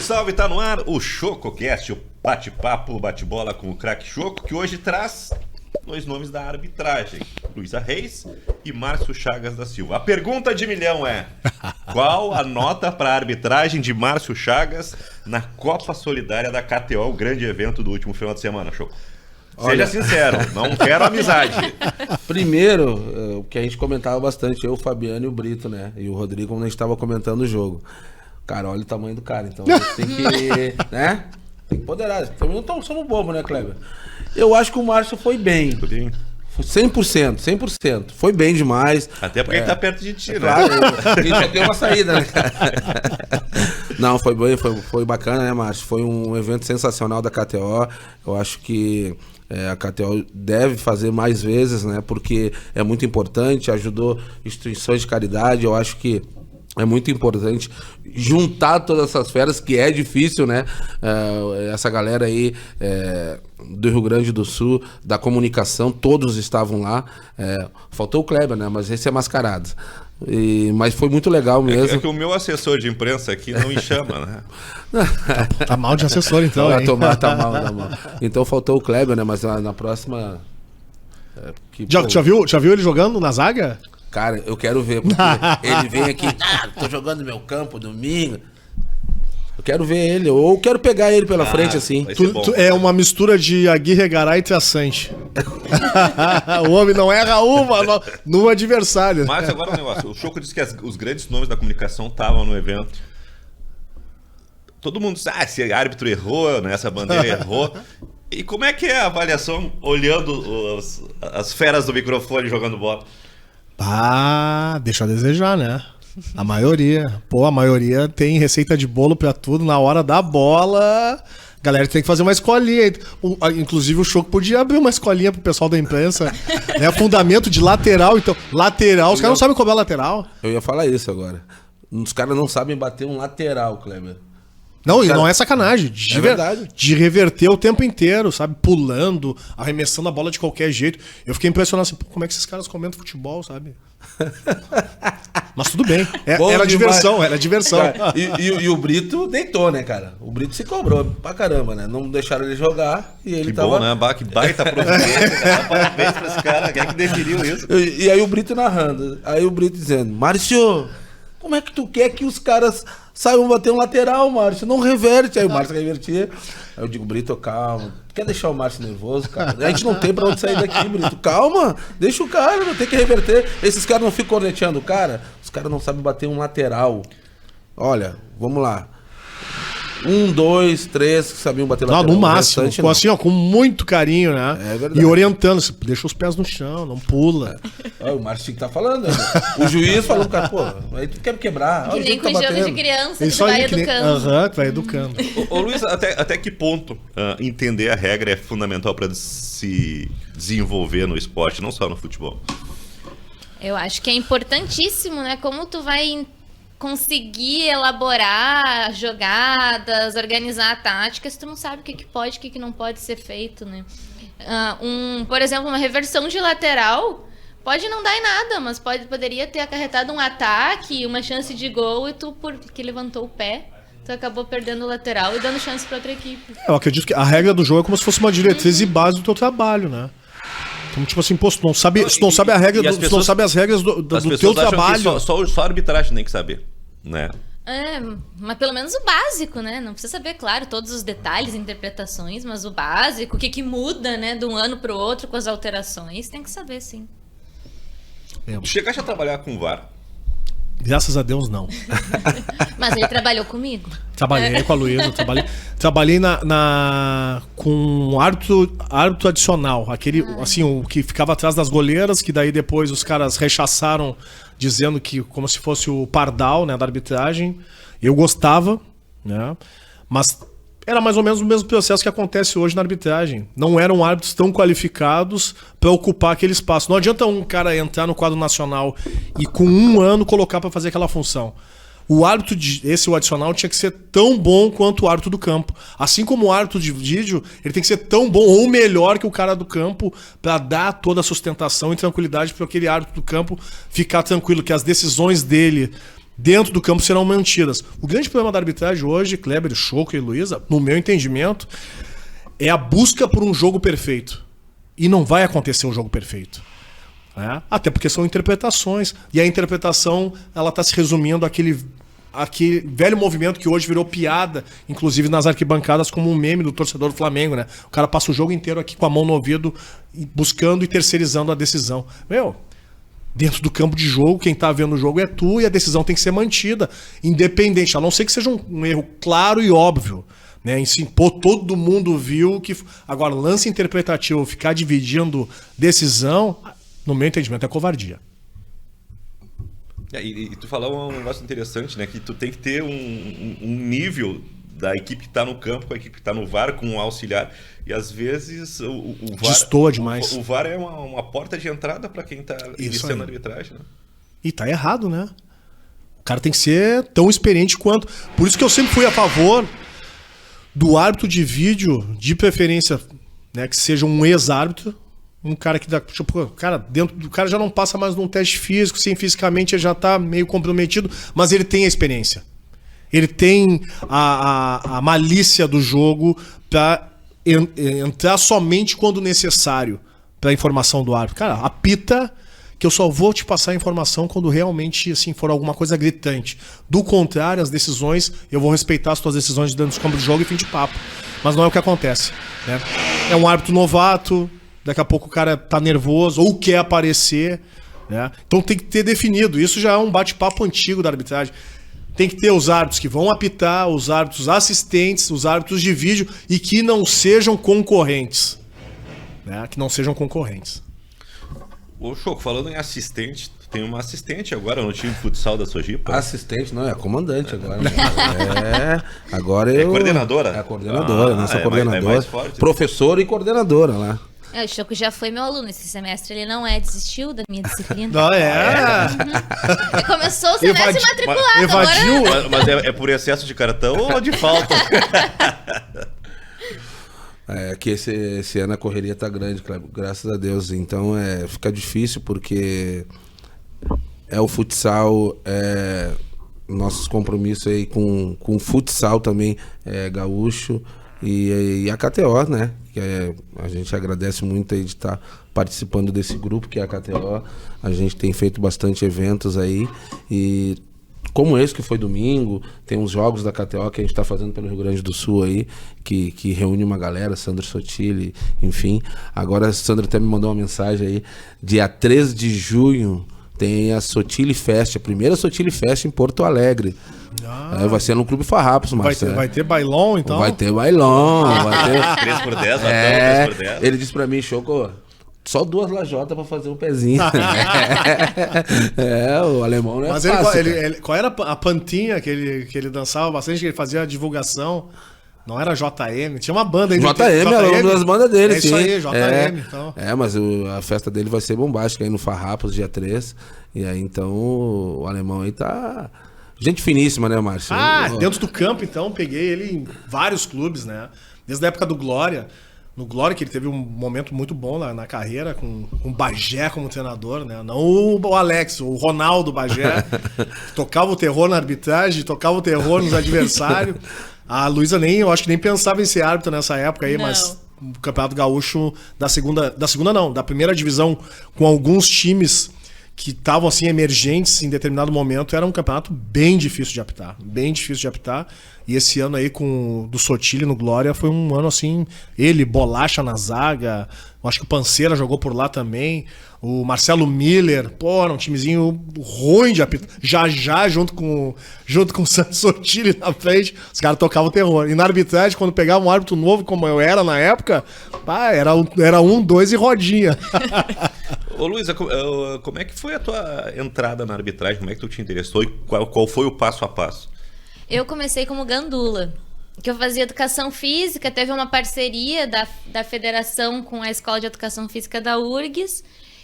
salve, tá no ar o ChocoCast, o bate-papo, bate-bola com o craque Choco, que hoje traz dois nomes da arbitragem, Luísa Reis e Márcio Chagas da Silva. A pergunta de milhão é: qual a nota para a arbitragem de Márcio Chagas na Copa Solidária da KTO, o grande evento do último final de semana, Choco? Seja sincero, não quero amizade. Primeiro, o que a gente comentava bastante, eu, o Fabiano e o Brito, né? E o Rodrigo, quando a gente estava comentando o jogo. Cara, olha o tamanho do cara, então a gente tem que, né? Tem que poderar. Também não somos bobos, né, Kleber? Eu acho que o Márcio foi bem. Tudo bem. 100%. Foi bem demais. Até porque ele tá perto de ti, né? Claro, a gente já tem uma saída, né? Não, foi bem, foi bacana, né, Márcio? Foi um evento sensacional da KTO. Eu acho que a KTO deve fazer mais vezes, né? Porque é muito importante, ajudou instituições de caridade. Eu acho que é muito importante juntar todas essas feras, que é difícil, né? Essa galera aí do Rio Grande do Sul, da comunicação, todos estavam lá. Faltou o Kleber, né? Mas esse é mascarado. Mas foi muito legal mesmo. É que o meu assessor de imprensa aqui não me chama, né? Tá mal de assessor, então. Tá mal. Então faltou o Kleber, né? Mas na próxima... Já viu ele jogando na zaga? Cara, eu quero ver, porque ele vem aqui, tô jogando no meu campo domingo. Eu quero ver ele, ou quero pegar ele pela frente assim. É uma mistura de Aguirre Garay e Traçante. O homem não erra uma no adversário. Mas agora um negócio, o Choco disse que os grandes nomes da comunicação estavam no evento. Todo mundo disse, esse árbitro errou, né? Essa bandeira errou. E como é que é a avaliação olhando as feras do microfone jogando bola? Deixa a desejar, né? A maioria. A maioria tem receita de bolo pra tudo. Na hora da bola, a galera tem que fazer uma escolinha. Inclusive o Choco podia abrir uma escolinha pro pessoal da imprensa. Né? Fundamento de lateral. Então, lateral, os caras não sabem cobrar lateral. Eu ia falar isso agora. Os caras não sabem bater um lateral, Kleber. Não, e não é sacanagem. É verdade. De reverter o tempo inteiro, sabe? Pulando, arremessando a bola de qualquer jeito. Eu fiquei impressionado assim, como é que esses caras comentam futebol, sabe? Mas tudo bem. Era diversão. Cara, e o Brito deitou, né, cara? O Brito se cobrou pra caramba, né? Não deixaram ele jogar e ele tava... Bom, né? Que baita providência. Parabéns pra esse cara. Quem é que definiu isso? E aí o Brito narrando. Aí o Brito dizendo, Márcio, como é que tu quer que os caras saibam bater um lateral, Márcio? Não reverte. Aí o Márcio revertia. Aí eu digo, Brito, calma. Quer deixar o Márcio nervoso, cara? A gente não tem pra onde sair daqui, Brito. Calma, deixa o cara, não tem que reverter. Esses caras não ficam corneteando o cara. Os caras não sabem bater um lateral. Olha, vamos lá. 1, 2, 3 que sabiam bater lateral. No máximo, assim, ó, com muito carinho, né? É verdade. E orientando, deixa os pés no chão, não pula. O Márcio tá falando, né? O juiz falou, cara, pô, aí tu quer me quebrar. Que nem com jogo de criança, que vai educando. Tu vai educando. Ô Luiz, até que ponto entender a regra é fundamental para se desenvolver no esporte, não só no futebol? Eu acho que é importantíssimo, né? Como tu vai conseguir elaborar jogadas, organizar táticas, tu não sabe o que pode, o que não pode ser feito, né? Por exemplo, uma reversão de lateral pode não dar em nada, mas poderia ter acarretado um ataque, uma chance de gol, e tu, porque levantou o pé, tu acabou perdendo o lateral e dando chance para outra equipe. Eu acredito que a regra do jogo é como se fosse uma diretriz e base do teu trabalho, né? Então, tipo assim, pô, se tu não sabe a regra, se não sabe as regras do teu trabalho. Só a arbitragem tem que saber, né? Mas pelo menos o básico, né? Não precisa saber, claro, todos os detalhes, interpretações, mas o básico, o que muda, né, de um ano pro outro com as alterações, tem que saber, sim. Chegaste a trabalhar com o VAR? Graças a Deus, não. Mas ele trabalhou comigo. Trabalhei com a Luísa, trabalhei com um árbitro adicional, aquele assim, o que ficava atrás das goleiras, que daí depois os caras rechaçaram, dizendo que como se fosse o pardal, né, da arbitragem. Eu gostava, né? Mas era mais ou menos o mesmo processo que acontece hoje na arbitragem. Não eram árbitros tão qualificados para ocupar aquele espaço. Não adianta um cara entrar no quadro nacional e com 1 ano colocar para fazer aquela função. O árbitro, o adicional, tinha que ser tão bom quanto o árbitro do campo. Assim como o árbitro de vídeo, ele tem que ser tão bom ou melhor que o cara do campo para dar toda a sustentação e tranquilidade para aquele árbitro do campo ficar tranquilo, que as decisões dele dentro do campo serão mantidas. O grande problema da arbitragem hoje, Kleber, Choco e Luísa, no meu entendimento, é a busca por um jogo perfeito. E não vai acontecer um jogo perfeito. Né? Até porque são interpretações. E a interpretação, ela está se resumindo àquele velho movimento que hoje virou piada, inclusive nas arquibancadas, como um meme do torcedor do Flamengo, né? O cara passa o jogo inteiro aqui com a mão no ouvido, buscando e terceirizando a decisão. Dentro do campo de jogo, quem tá vendo o jogo é tu, e a decisão tem que ser mantida, independente, a não ser que seja um erro claro e óbvio. Né? Todo mundo viu que... Agora, lance interpretativo, ficar dividindo decisão, no meu entendimento, é covardia. E tu falou um negócio interessante, né? Que tu tem que ter um nível da equipe que tá no campo com a equipe que tá no VAR, com o auxiliar. E às vezes o VAR... Destoa demais. O VAR é uma porta de entrada para quem tá iniciando a arbitragem, né? E tá errado, né? O cara tem que ser tão experiente quanto... Por isso que eu sempre fui a favor do árbitro de vídeo, de preferência, né, que seja um ex-árbitro, um cara que dá... Tipo, cara, dentro do cara já não passa mais num teste físico, sim, fisicamente ele já tá meio comprometido, mas ele tem a experiência. Ele tem a malícia do jogo para entrar somente quando necessário para a informação do árbitro. Cara, apita que eu só vou te passar a informação quando realmente assim, for alguma coisa gritante. Do contrário, as decisões, eu vou respeitar as tuas decisões dentro do campo de jogo e fim de papo. Mas não é o que acontece. Né? É um árbitro novato, daqui a pouco o cara tá nervoso ou quer aparecer. Né? Então tem que ter definido. Isso já é um bate-papo antigo da arbitragem. Tem que ter os árbitros que vão apitar, os árbitros assistentes, os árbitros de vídeo e que não sejam concorrentes. Né? Que não sejam concorrentes. Ô, Choco, falando em assistente, tem uma assistente agora no time de futsal da Sojipa. Assistente, não, é comandante agora. Né? Agora eu... É coordenadora? É a coordenadora, nossa coordenadora. Mais forte. Professora e coordenadora lá. O Choco já foi meu aluno esse semestre, ele não desistiu da minha disciplina. Não, Ele começou o semestre matriculado, evadiu. agora... Mas é por excesso de cartão ou de falta? É que esse ano a correria tá grande, graças a Deus. Então fica difícil porque o futsal, nossos compromissos aí com o futsal também, gaúcho e a KTO, né? Que a gente agradece muito aí de estar participando desse grupo que é a KTO. A gente tem feito bastante eventos aí e como esse que foi domingo, tem uns jogos da KTO que a gente está fazendo pelo Rio Grande do Sul aí, que reúne uma galera, Sandro Sotile, enfim. Agora a Sandra até me mandou uma mensagem aí, dia 13 de junho tem a Sotile Fest, a primeira Sotile Fest em Porto Alegre. Vai ser no Clube Farrapos, Marcelo. Vai ter bailão, então? Vai ter bailão. Vai ter... 3x10, 3x10. Ele disse pra mim, Choco, só 2 lajotas pra fazer um pezinho. O alemão não é fácil. Mas qual era a pantinha que ele dançava bastante, que ele fazia a divulgação? Não era JM? Tinha uma banda aí. JM era uma das bandas dele, sim. Isso aí, JM. Então. Mas a festa dele vai ser bombástica aí no Farrapos, dia 3. E aí, então, o alemão aí tá... Gente finíssima, né, Márcio? Dentro do campo, então, peguei ele em vários clubes, né? Desde a época do Glória. No Glória, que ele teve um momento muito bom na carreira, com o Bagé como treinador, né? Não o Alex, o Ronaldo Bagé. Tocava o terror na arbitragem, tocava o terror nos adversários. A Luísa eu acho que nem pensava em ser árbitro nessa época aí, mas o Campeonato Gaúcho da primeira divisão, com alguns times que estavam assim emergentes em determinado momento, era um campeonato bem difícil de apitar, e esse ano aí do Sotile no Glória foi um ano assim, ele, Bolacha na zaga, acho que o Panceira jogou por lá também, o Marcelo Miller, era um timezinho ruim de apitar, já junto com o Santos Sotile na frente, os caras tocavam o terror, e na arbitragem, quando pegava um árbitro novo, como eu era na época, era 1, 2 e rodinha. Ô Luísa, como é que foi a tua entrada na arbitragem? Como é que tu te interessou e qual foi o passo a passo? Eu comecei como gandula, que eu fazia educação física, teve uma parceria da federação com a Escola de Educação Física da URGS,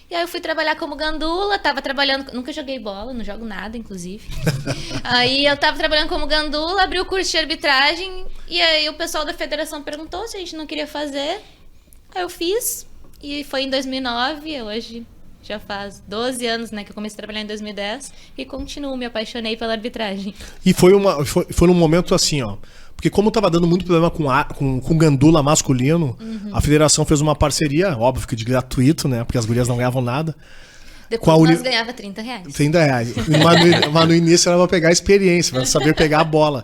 e aí eu fui trabalhar como gandula, tava trabalhando, nunca joguei bola, não jogo nada, inclusive. Aí eu tava trabalhando como gandula, abri o curso de arbitragem, e aí o pessoal da federação perguntou se a gente não queria fazer, aí eu fiz. E foi em 2009, hoje Já faz 12 anos, né, que eu comecei a trabalhar em 2010 e continuo, me apaixonei pela arbitragem. E foi num momento assim, ó. Porque como tava dando muito problema com gandula masculino, a federação fez uma parceria, óbvio que de gratuito, né? Porque as gurias não ganhavam nada. Depois nós ganhava R$30. R$30. Mas no início era pra pegar a experiência, pra saber pegar a bola.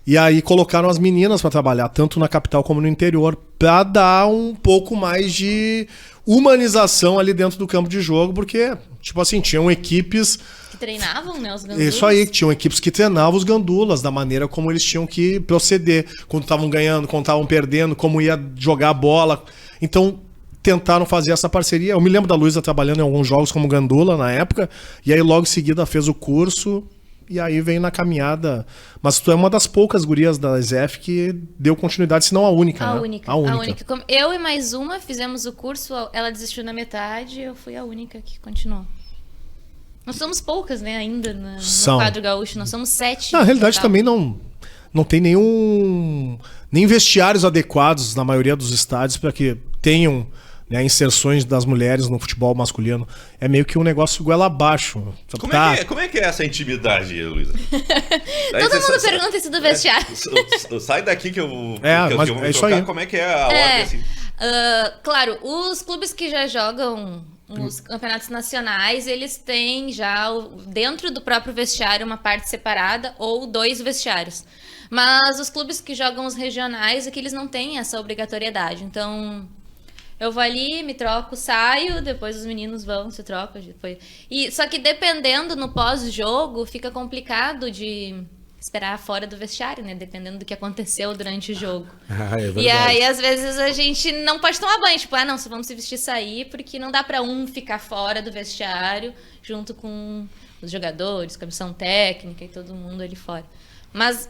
E aí colocaram as meninas pra trabalhar, tanto na capital como no interior, pra dar um pouco mais de humanização ali dentro do campo de jogo, porque, tipo assim, tinham equipes... Que treinavam, né, os gandulas. Isso aí, tinham equipes que treinavam os gandulas, da maneira como eles tinham que proceder, quando estavam ganhando, quando estavam perdendo, como ia jogar a bola. Então, tentaram fazer essa parceria. Eu me lembro da Luísa trabalhando em alguns jogos como gandula na época, e aí logo em seguida fez o curso... E aí vem na caminhada. Mas tu é uma das poucas gurias da ZF que deu continuidade, se não a única, A né? única. A única. Eu e mais uma fizemos o curso, ela desistiu na metade, eu fui a única que continuou. Nós somos poucas, né, ainda no quadro gaúcho. Nós somos 7. Na realidade também não tem nem vestiários adequados na maioria dos estádios para que tenham, né, inserções das mulheres no futebol masculino. É meio que um negócio goela abaixo. Como é que é essa intimidade, Luísa? Todo mundo pergunta isso do vestiário. Sai daqui que eu mas vou é isso tocar. aí. Como é que é a ordem assim? Claro, os clubes que já jogam os campeonatos nacionais, eles têm já dentro do próprio vestiário uma parte separada ou 2 vestiários. Mas os clubes que jogam os regionais é que eles não têm essa obrigatoriedade. Então... eu vou ali, me troco, saio, depois os meninos vão, se trocam. Depois... Só que dependendo no pós-jogo, fica complicado de esperar fora do vestiário, né? Dependendo do que aconteceu durante o jogo. É verdade. E aí, às vezes, a gente não pode tomar banho. Tipo, não, vamos se vestir e sair, porque não dá pra ficar fora do vestiário, junto com os jogadores, comissão técnica e todo mundo ali fora. Mas...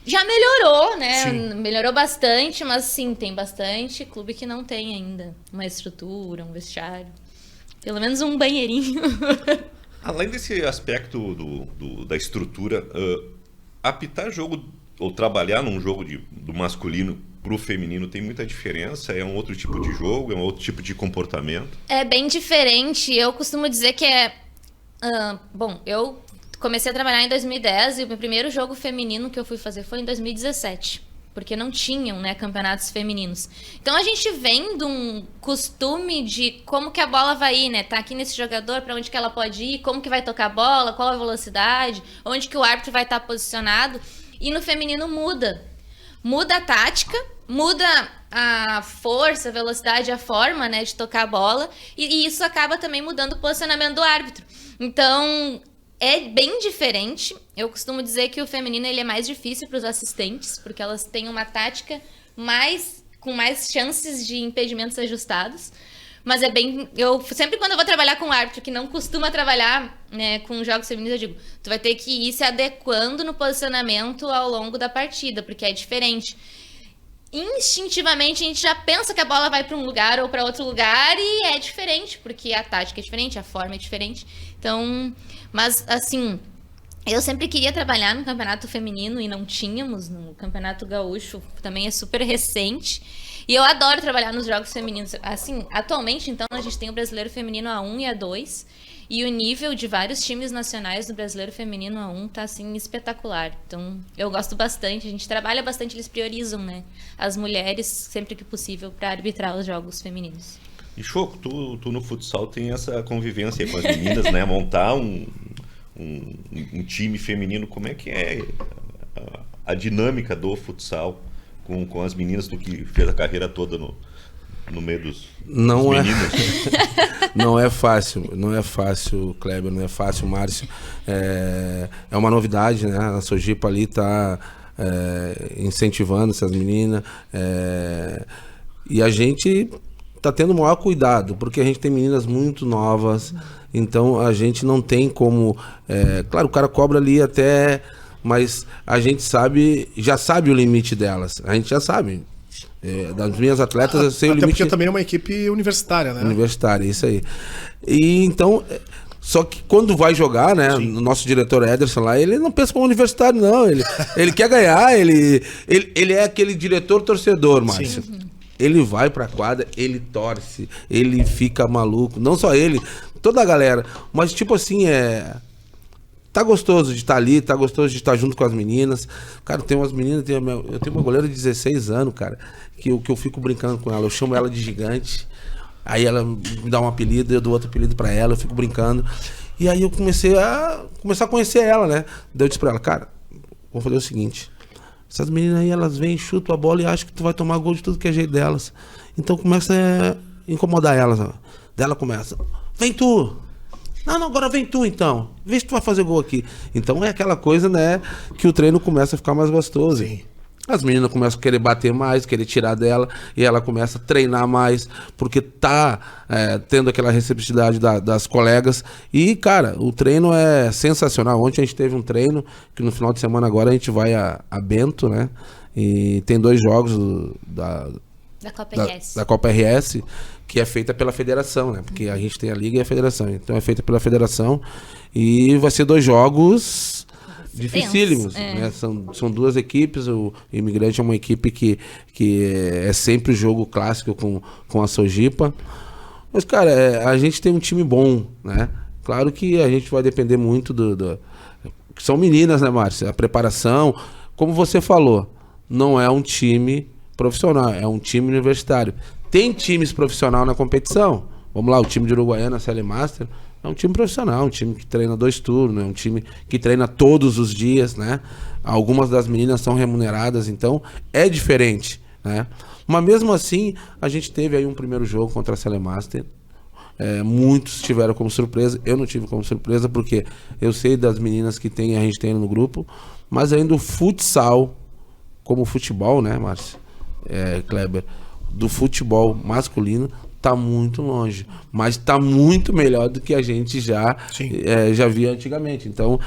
já melhorou, né? Sim. Melhorou bastante, mas sim, tem bastante clube que não tem ainda uma estrutura, um vestiário. Pelo menos um banheirinho. Além desse aspecto da estrutura, apitar jogo ou trabalhar num jogo do masculino pro feminino tem muita diferença? É um outro tipo de jogo? É um outro tipo de comportamento? É bem diferente. Eu costumo dizer que eu comecei a trabalhar em 2010 e o meu primeiro jogo feminino que eu fui fazer foi em 2017. Porque não tinham, né, campeonatos femininos. Então a gente vem de um costume de como que a bola vai ir, né? Tá aqui nesse jogador, para onde que ela pode ir, como que vai tocar a bola, qual a velocidade, onde que o árbitro vai estar posicionado. E no feminino muda. Muda a tática, muda a força, a velocidade, a forma, né, de tocar a bola. E isso acaba também mudando o posicionamento do árbitro. Então... é bem diferente. Eu costumo dizer que o feminino ele é mais difícil para os assistentes, porque elas têm uma tática com mais chances de impedimentos ajustados. Mas é bem... eu sempre quando eu vou trabalhar com um árbitro que não costuma trabalhar, né, com jogos femininos, eu digo, tu vai ter que ir se adequando no posicionamento ao longo da partida, porque é diferente. Instintivamente a gente já pensa que a bola vai para um lugar ou para outro lugar e é diferente, porque a tática é diferente, a forma é diferente. Então, mas assim, eu sempre queria trabalhar no campeonato feminino e não tínhamos, no campeonato gaúcho também é super recente. E eu adoro trabalhar nos jogos femininos. Assim, atualmente, então, a gente tem o Brasileiro Feminino A1 e A2. E o nível de vários times nacionais do Brasileiro Feminino A1 tá, assim, espetacular. Então, eu gosto bastante. A gente trabalha bastante, eles priorizam, né, as mulheres, sempre que possível, para arbitrar os jogos femininos. E, Choco, tu no futsal tem essa convivência com as meninas, né? Montar um time feminino, como é que é a dinâmica do futsal com as meninas, tu que fez a carreira toda no meio dos meninos? Não é fácil, Kleber, não é fácil, Márcio. É uma novidade, né? A Sojipa ali tá incentivando essas meninas. E a gente tá tendo o maior cuidado, porque a gente tem meninas muito novas, então a gente não tem como... claro, o cara cobra ali até... mas a gente já sabe o limite delas, a gente já sabe. Das minhas atletas eu sei o limite. Até porque também é uma equipe universitária, né? Universitária, isso aí. E então, só que quando vai jogar, né, o nosso diretor Ederson lá, ele não pensa como universitário, não. Ele quer ganhar, ele é aquele diretor torcedor, Márcio. ele vai pra quadra, ele torce, ele fica maluco. Não só ele, toda a galera. Mas tipo assim, tá gostoso de estar ali, tá gostoso de estar junto com as meninas. Cara, tem umas meninas, eu tenho uma goleira de 16 anos, cara, que eu fico brincando com ela. Eu chamo ela de gigante. Aí ela me dá um apelido, eu dou outro apelido pra ela, eu fico brincando. E aí eu comecei a conhecer ela, né? Daí eu disse pra ela, cara, vamos fazer o seguinte. Essas meninas aí, elas vêm, chutam a bola e acham que tu vai tomar gol de tudo que é jeito delas. Então começa a incomodar elas. Ó. Daí ela começa, vem tu! Não, agora vem tu então. Vê se tu vai fazer gol aqui. Então é aquela coisa, né, que o treino começa a ficar mais gostoso. Sim. As meninas começam a querer bater mais, querer tirar dela, e ela começa a treinar mais, porque tá tendo aquela receptividade das colegas. E, cara, o treino é sensacional. Ontem a gente teve um treino, que no final de semana agora a gente vai a Bento, né? E tem 2 jogos da Copa RS, que é feita pela federação, né? Porque a gente tem a liga e a federação. Então é feita pela federação, e vai ser 2 jogos... dificílimos, né? São 2 equipes. O Imigrante é uma equipe que é sempre o jogo clássico com a Sojipa. Mas, cara, a gente tem um time bom, né? Claro que a gente vai depender muito que são meninas, né, Márcia? A preparação, como você falou, não é um time profissional, é um time universitário. Tem times profissionais na competição. Vamos lá, o time de Uruguaiana, a Série Master, é um time profissional, um time que treina 2 turnos, é um time que treina todos os dias, né? Algumas das meninas são remuneradas, então é diferente, né? Mas mesmo assim, a gente teve aí um primeiro jogo contra a Celemaster. Muitos tiveram como surpresa, eu não tive como surpresa, porque eu sei das meninas que a gente tem no grupo, mas ainda o futsal, como futebol, né, Márcia? Kleber, do futebol masculino, tá muito longe, mas tá muito melhor do que a gente já via antigamente. Então,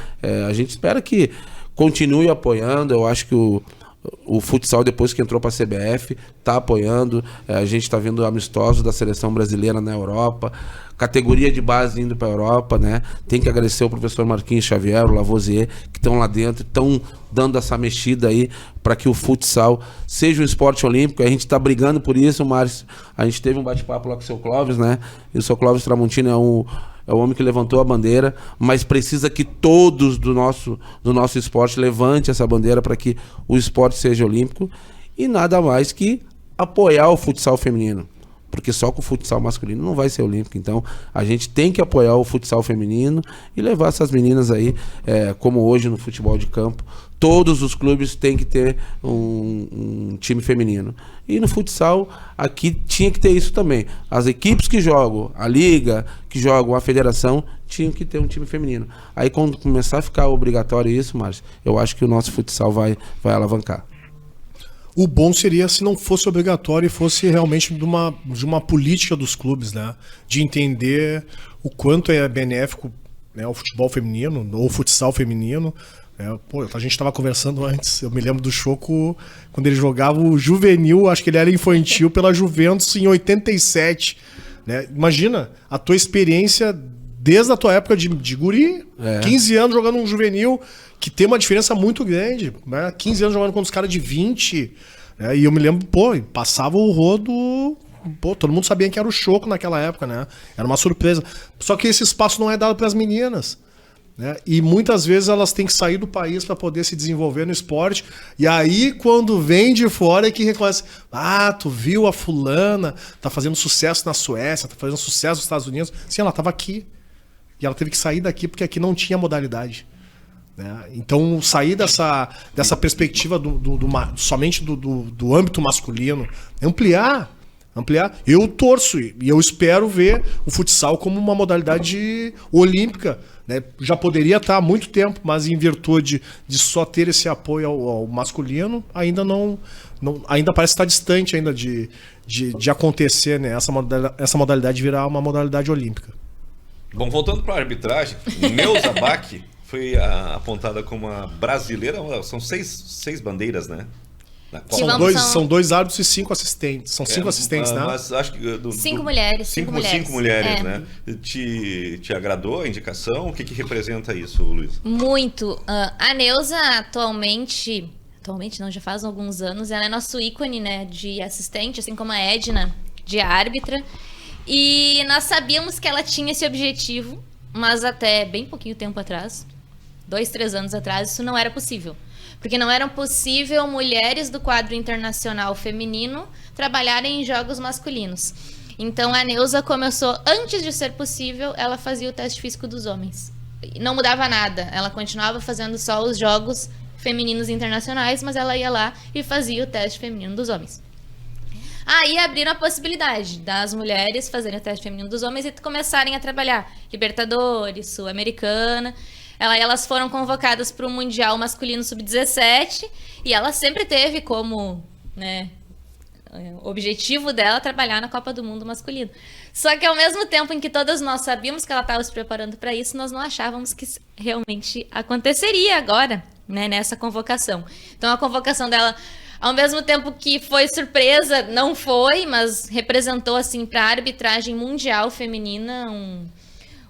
a gente espera que continue apoiando. Eu acho que o futsal, depois que entrou para a CBF, tá apoiando. A gente tá vendo amistosos da seleção brasileira na Europa, categoria de base indo para a Europa, né? Tem que agradecer o professor Marquinhos Xavier, o Lavoisier, que estão lá dentro, estão dando essa mexida aí para que o futsal seja um esporte olímpico. A gente está brigando por isso, Márcio. A gente teve um bate-papo lá com o seu Clóvis, né? E o seu Clóvis Tramontino é o homem que levantou a bandeira, mas precisa que todos do nosso esporte levante essa bandeira para que o esporte seja olímpico, e nada mais que apoiar o futsal feminino, porque só com o futsal masculino não vai ser olímpico. Então a gente tem que apoiar o futsal feminino e levar essas meninas aí, como hoje no futebol de campo, todos os clubes têm que ter um time feminino. E no futsal, aqui tinha que ter isso também. As equipes que jogam, a liga, que jogam a federação, tinham que ter um time feminino. Aí quando começar a ficar obrigatório isso, Márcio, eu acho que o nosso futsal vai alavancar. O bom seria se não fosse obrigatório e fosse realmente de uma política dos clubes, né? De entender o quanto é benéfico, né, o futebol feminino, ou o futsal feminino. A gente estava conversando antes, eu me lembro do Choco, quando ele jogava o juvenil, acho que ele era infantil pela Juventus em 87. Né? Imagina a tua experiência desde a tua época de guri, 15 anos jogando um juvenil, que tem uma diferença muito grande, né? 15 anos jogando com os caras de 20, né? E eu me lembro, passava o rodo, todo mundo sabia que era o Choco naquela época, né? Era uma surpresa. Só que esse espaço não é dado para as meninas, né? E muitas vezes elas têm que sair do país para poder se desenvolver no esporte, e aí quando vem de fora é que reconhece, tu viu a fulana, tá fazendo sucesso na Suécia, tá fazendo sucesso nos Estados Unidos. Sim, ela tava aqui, e ela teve que sair daqui porque aqui não tinha modalidade, né? Então sair dessa perspectiva somente do âmbito masculino, ampliar. Eu torço e eu espero ver o futsal como uma modalidade olímpica, né? Já poderia estar há muito tempo, mas em virtude de só ter esse apoio ao masculino, ainda parece estar distante ainda de acontecer, né? Essa modalidade virar uma modalidade olímpica. Bom, voltando para a arbitragem, Neuza Bach foi apontada como a brasileira. São seis bandeiras, né? São 2 árbitros e 5 assistentes. São 5 assistentes, né? Mas acho que 5 mulheres. 5 mulheres, né? Te agradou a indicação? O que representa isso, Luiz? Muito. A Neuza atualmente atualmente não, já faz alguns anos, ela é nosso ícone, né, de assistente, assim como a Edna, de árbitra. E nós sabíamos que ela tinha esse objetivo, mas até bem pouquinho tempo atrás, 2, 3 anos atrás, isso não era possível. Porque não era possível mulheres do quadro internacional feminino trabalharem em jogos masculinos. Então a Neuza começou, antes de ser possível, ela fazia o teste físico dos homens. Não mudava nada, ela continuava fazendo só os jogos femininos internacionais, mas ela ia lá e fazia o teste feminino dos homens. Aí abriram a possibilidade das mulheres fazerem o teste feminino dos homens e começarem a trabalhar Libertadores, Sul-Americana. Elas foram convocadas para o Mundial Masculino Sub-17 e ela sempre teve como, né, o objetivo dela trabalhar na Copa do Mundo masculino. Só que ao mesmo tempo em que todas nós sabíamos que ela estava se preparando para isso, nós não achávamos que realmente aconteceria agora, né, nessa convocação. Então a convocação dela, ao mesmo tempo que foi surpresa, não foi, mas representou assim para a arbitragem mundial feminina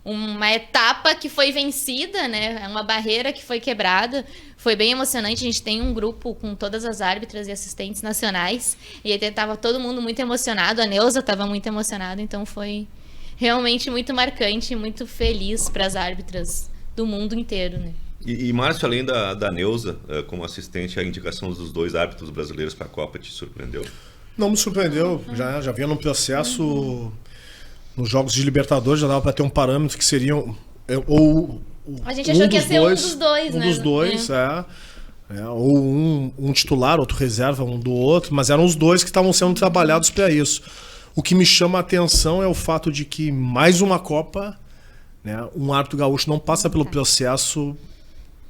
uma etapa que foi vencida, né? Uma barreira que foi quebrada. Foi bem emocionante. A gente tem um grupo com todas as árbitras e assistentes nacionais. E aí estava todo mundo muito emocionado. A Neuza estava muito emocionada. Então foi realmente muito marcante, muito feliz para as árbitras do mundo inteiro, né? E Márcio, além da Neuza, como assistente, a indicação dos 2 árbitros brasileiros para a Copa te surpreendeu? Não me surpreendeu. Já vinha num processo... Nos jogos de Libertadores já dava para ter um parâmetro que seriam a gente achou que ia ser um dos dois, né? Um dos dois, ou um titular, outro reserva, um do outro, mas eram os dois que estavam sendo trabalhados para isso. O que me chama a atenção é o fato de que mais uma Copa, né, um árbitro gaúcho não passa pelo processo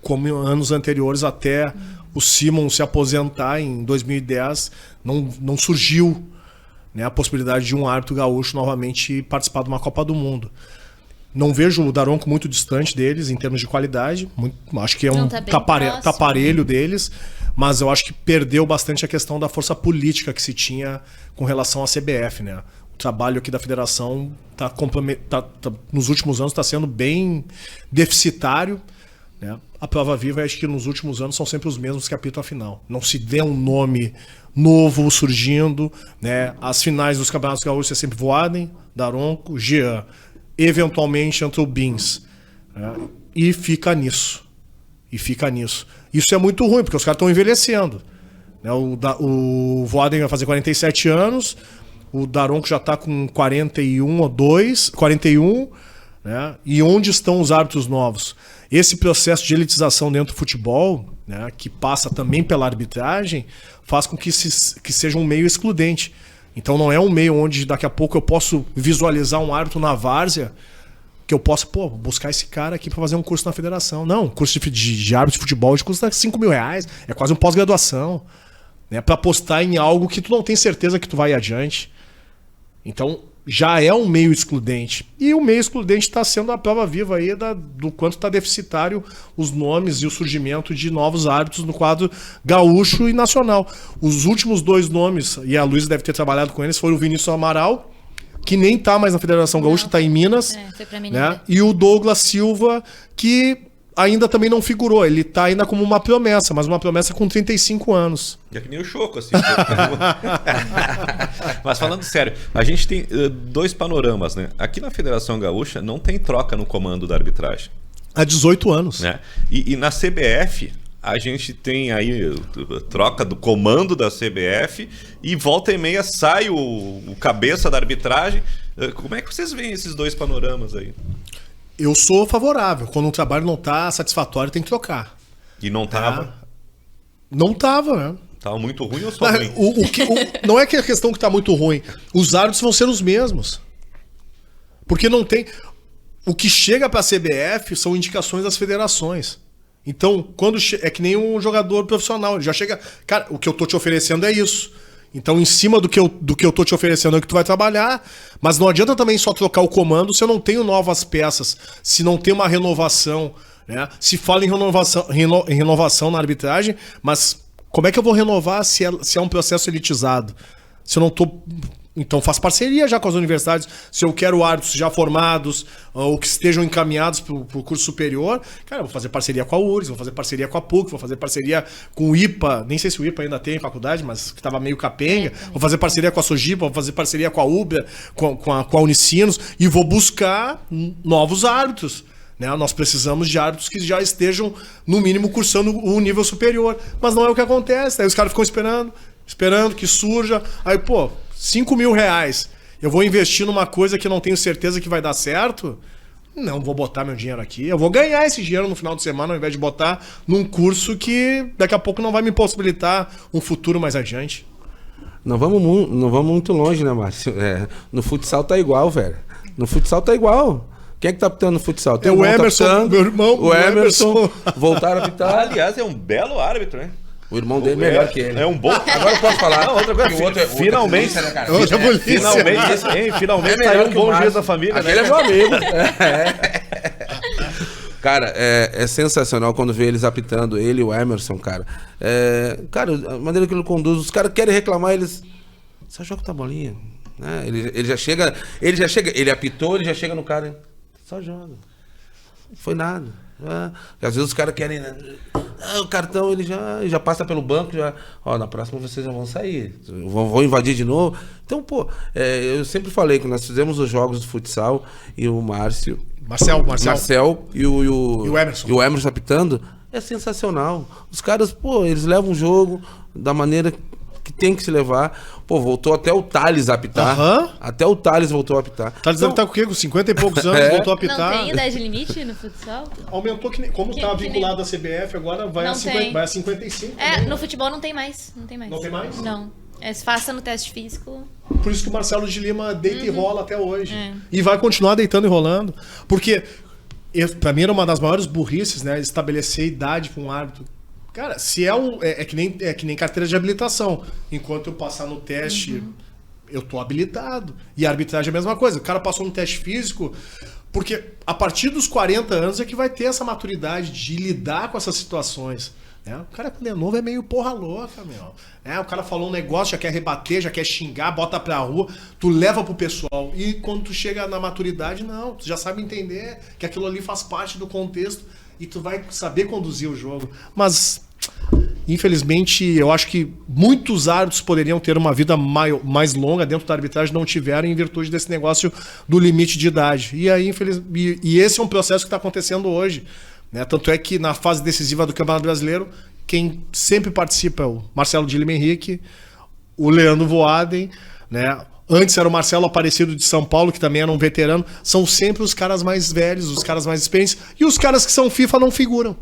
como em anos anteriores, até o Simon se aposentar em 2010, não surgiu, né, a possibilidade de um árbitro gaúcho novamente participar de uma Copa do Mundo. Não vejo o Daronco muito distante deles em termos de qualidade. Acho que é um taparelho deles, mas eu acho que perdeu bastante a questão da força política que se tinha com relação à CBF, né? O trabalho aqui da federação nos últimos anos está sendo bem deficitário, né? A prova viva é que nos últimos anos são sempre os mesmos que apitam a final. Não se vê um nome novo surgindo, né? As finais dos campeonatos gaúchos é sempre Voaden, Daronco, Jean. Eventualmente entra o Bins, né? E fica nisso. Isso é muito ruim, porque os caras estão envelhecendo, né? O Voaden vai fazer 47 anos, o Daronco já está com 41, né? E onde estão os árbitros novos? Esse processo de elitização dentro do futebol, né, que passa também pela arbitragem, faz com que seja um meio excludente. Então não é um meio onde daqui a pouco eu posso visualizar um árbitro na várzea, que eu posso buscar esse cara aqui para fazer um curso na federação. Não, curso de árbitro de futebol hoje custa R$5.000, é quase um pós-graduação, né, para apostar em algo que tu não tem certeza que tu vai adiante. Então já é um meio excludente. E o meio excludente está sendo a prova viva aí do quanto está deficitário os nomes e o surgimento de novos árbitros no quadro gaúcho e nacional. Os últimos 2 nomes, e a Luísa deve ter trabalhado com eles, foram o Vinícius Amaral, que nem está mais na Federação Gaúcha, está em Minas. Foi pra né? E o Douglas Silva, que ainda também não figurou. Ele está ainda como uma promessa, mas uma promessa com 35 anos. É que nem o Choco, assim. Mas falando sério, a gente tem 2 panoramas, né? Aqui na Federação Gaúcha não tem troca no comando da arbitragem. Há 18 anos. Né? E na CBF, a gente tem aí troca do comando da CBF e volta e meia sai o cabeça da arbitragem. Como é que vocês veem esses 2 panoramas aí? Eu sou favorável. Quando um trabalho não está satisfatório, tem que trocar. E não estava? Não estava, né? Estava muito ruim ou só ruim? Não é que a questão que está muito ruim. Os árbitros vão ser os mesmos. Porque não tem... O que chega para a CBF são indicações das federações. Então, quando é que nem um jogador profissional. Ele já chega... Cara, o que eu tô te oferecendo é isso. Então, em cima do que eu tô te oferecendo é que tu vai trabalhar, mas não adianta também só trocar o comando se eu não tenho novas peças, se não tem uma renovação, né? Se fala em renovação na arbitragem, mas como é que eu vou renovar se é um processo elitizado? Se eu não tô Então faz parceria já com as universidades. Se eu quero árbitros já formados ou que estejam encaminhados para o curso superior, cara, eu vou fazer parceria com a URGS, vou fazer parceria com a PUC, vou fazer parceria com o IPA, nem sei se o IPA ainda tem faculdade, mas que estava meio capenga, vou fazer parceria com a Sojipa, vou fazer parceria com a Ubra, com a Unicinos, e vou buscar novos árbitros. Né? Nós precisamos de árbitros que já estejam, no mínimo, cursando o nível superior. Mas não é o que acontece. Aí os caras ficam esperando que surja. Aí, pô, 5 mil reais. Eu vou investir numa coisa que eu não tenho certeza que vai dar certo? Não vou botar meu dinheiro aqui. Eu vou ganhar esse dinheiro no final de semana ao invés de botar num curso que daqui a pouco não vai me possibilitar um futuro mais adiante. Não vamos muito longe, né, Márcio? No futsal tá igual, velho. No futsal tá igual. Quem é que tá apitando no futsal? Tem o Emerson, meu irmão. O Emerson. Voltaram a apitar. Aliás, é um belo árbitro, né? O irmão dele é melhor que ele. É um bom. Agora eu posso falar. Não, outra coisa. O outro finalmente. Finalmente melhor saiu um que o bom Márcio. juiz da família. Aquele né? é meu amigo. Cara, é sensacional quando vê eles apitando, ele e o Emerson, cara. Cara, a maneira que ele conduz, os caras querem reclamar, eles... Só joga tua bolinha. Né? Ele já chega, ele apitou, ele já chega no cara. Só joga. Não foi nada. Às vezes os caras querem... o cartão, ele já passa pelo banco, na próxima vocês já vão sair. Vão invadir de novo. Então, pô, eu sempre falei que nós fizemos os jogos do futsal e o Marcel e o Emerson. E o Emerson apitando, é sensacional. Os caras, pô, eles levam o jogo da maneira que tem que se levar. Pô, voltou até o Thales a apitar. Até o Thales voltou a apitar. Thales deve estar com o quê? Com 50 e poucos anos, voltou a apitar. Não tem idade limite no futsal? Aumentou, como está vinculado à CBF, agora vai a 55. No futebol não tem mais. Não tem mais? Não. Faça no teste físico. Por isso que o Marcelo de Lima deita e rola até hoje. E vai continuar deitando e rolando. Porque, pra mim, era uma das maiores burrices, né? Estabelecer idade com um árbitro. Cara, se é que nem carteira de habilitação. Enquanto eu passar no teste, eu tô habilitado. E a arbitragem é a mesma coisa. O cara passou no teste físico, porque a partir dos 40 anos é que vai ter essa maturidade de lidar com essas situações. Né? O cara quando é novo é meio porra louca, meu. O cara falou um negócio, já quer rebater, já quer xingar, bota pra rua, tu leva pro pessoal. E quando tu chega na maturidade, não. Tu já sabe entender que aquilo ali faz parte do contexto e tu vai saber conduzir o jogo. Mas, infelizmente, eu acho que muitos árbitros poderiam ter uma vida mais longa dentro da arbitragem, não tiveram em virtude desse negócio do limite de idade. E aí, e esse é um processo que está acontecendo hoje. Né? Tanto é que na fase decisiva do Campeonato Brasileiro, quem sempre participa é o Marcelo de Lima Henrique, o Leandro Voaden, né? Antes era o Marcelo Aparecido de São Paulo, que também era um veterano. São sempre os caras mais velhos, os caras mais experientes. E os caras que são FIFA não figuram.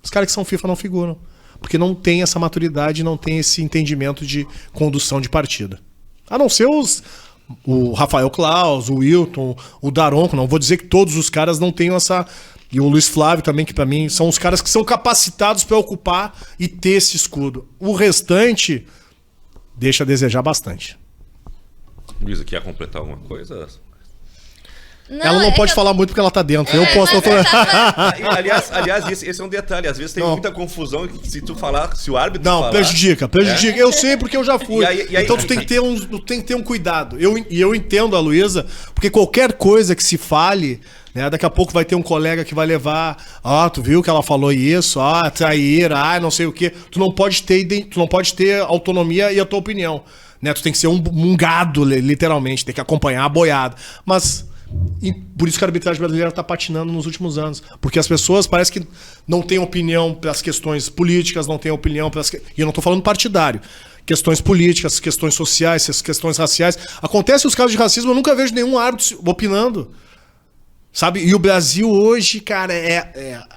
Os caras que são FIFA não figuram. Porque não tem essa maturidade, não tem esse entendimento de condução de partida. A não ser o Rafael Claus, o Wilton, o Daronco. Não vou dizer que todos os caras não tenham essa... E o Luiz Flávio também, que pra mim são os caras que são capacitados para ocupar e ter esse escudo. O restante deixa a desejar bastante. Luísa, quer completar alguma coisa? Ela não pode falar muito porque ela tá dentro. Eu posso... Aliás, esse é um detalhe. Às vezes tem muita confusão se tu falar, se o árbitro não, falar... prejudica. Eu sei porque eu já fui. Então tu tem que ter um cuidado. Eu entendo a Luísa, porque qualquer coisa que se fale, né, daqui a pouco vai ter um colega que vai levar, tu viu que ela falou isso, traíra, não sei o quê. Tu não pode ter autonomia e a tua opinião. Né? Tu tem que ser um gado, literalmente, tem que acompanhar a boiada. Mas... E por isso que a arbitragem brasileira está patinando nos últimos anos. Porque as pessoas parece que não têm opinião para as questões políticas, não têm opinião para as... E eu não estou falando partidário. Questões políticas, questões sociais, questões raciais. Acontecem os casos de racismo, eu nunca vejo nenhum árbitro opinando. Sabe? E o Brasil hoje, cara,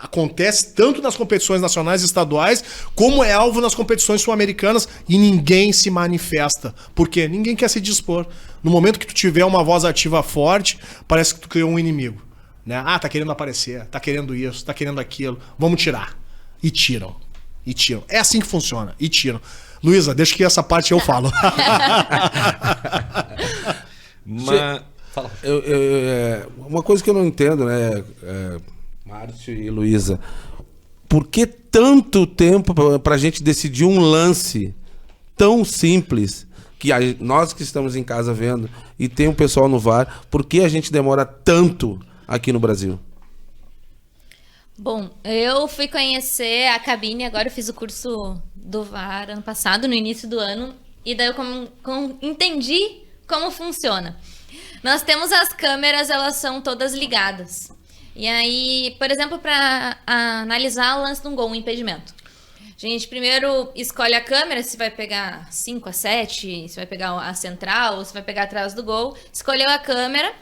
acontece tanto nas competições nacionais e estaduais, como é alvo nas competições sul-americanas, e ninguém se manifesta. Por quê? Ninguém quer se dispor. No momento que tu tiver uma voz ativa forte, parece que tu criou um inimigo. Né? Tá querendo aparecer, tá querendo isso, tá querendo aquilo. Vamos tirar. E tiram. E tiram. É assim que funciona. E tiram. Luísa, deixa que essa parte eu falo. Mas... Fala. Uma coisa que eu não entendo, né, Márcio e Luísa, por que tanto tempo pra gente decidir um lance tão simples, nós que estamos em casa vendo e tem um pessoal no VAR, por que a gente demora tanto aqui no Brasil? Bom, eu fui conhecer a cabine, agora eu fiz o curso do VAR ano passado, no início do ano, e daí eu entendi como funciona. Nós temos as câmeras, elas são todas ligadas. E aí, por exemplo, para analisar o lance de um gol, um impedimento. A gente primeiro escolhe a câmera, se vai pegar 5 a 7, se vai pegar a central, ou se vai pegar atrás do gol. Escolheu a câmera,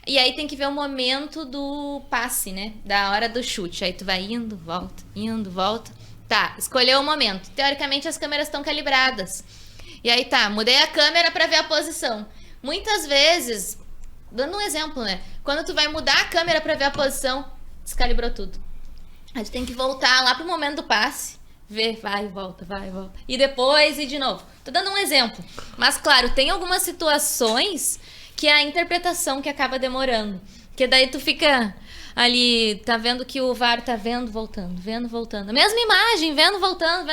e aí tem que ver o momento do passe, né? Da hora do chute. Aí tu vai indo, volta. Tá, escolheu o momento. Teoricamente as câmeras estão calibradas. E aí tá, mudei a câmera para ver a posição. Muitas vezes, dando um exemplo, né? Quando tu vai mudar a câmera para ver a posição, descalibrou tudo. Aí tu tem que voltar lá pro momento do passe, ver, vai, volta. E depois ir de novo. Tô dando um exemplo. Mas claro, tem algumas situações que é a interpretação que acaba demorando. Porque daí tu fica ali, tá vendo que o VAR tá vendo, voltando. A mesma imagem, vendo, voltando,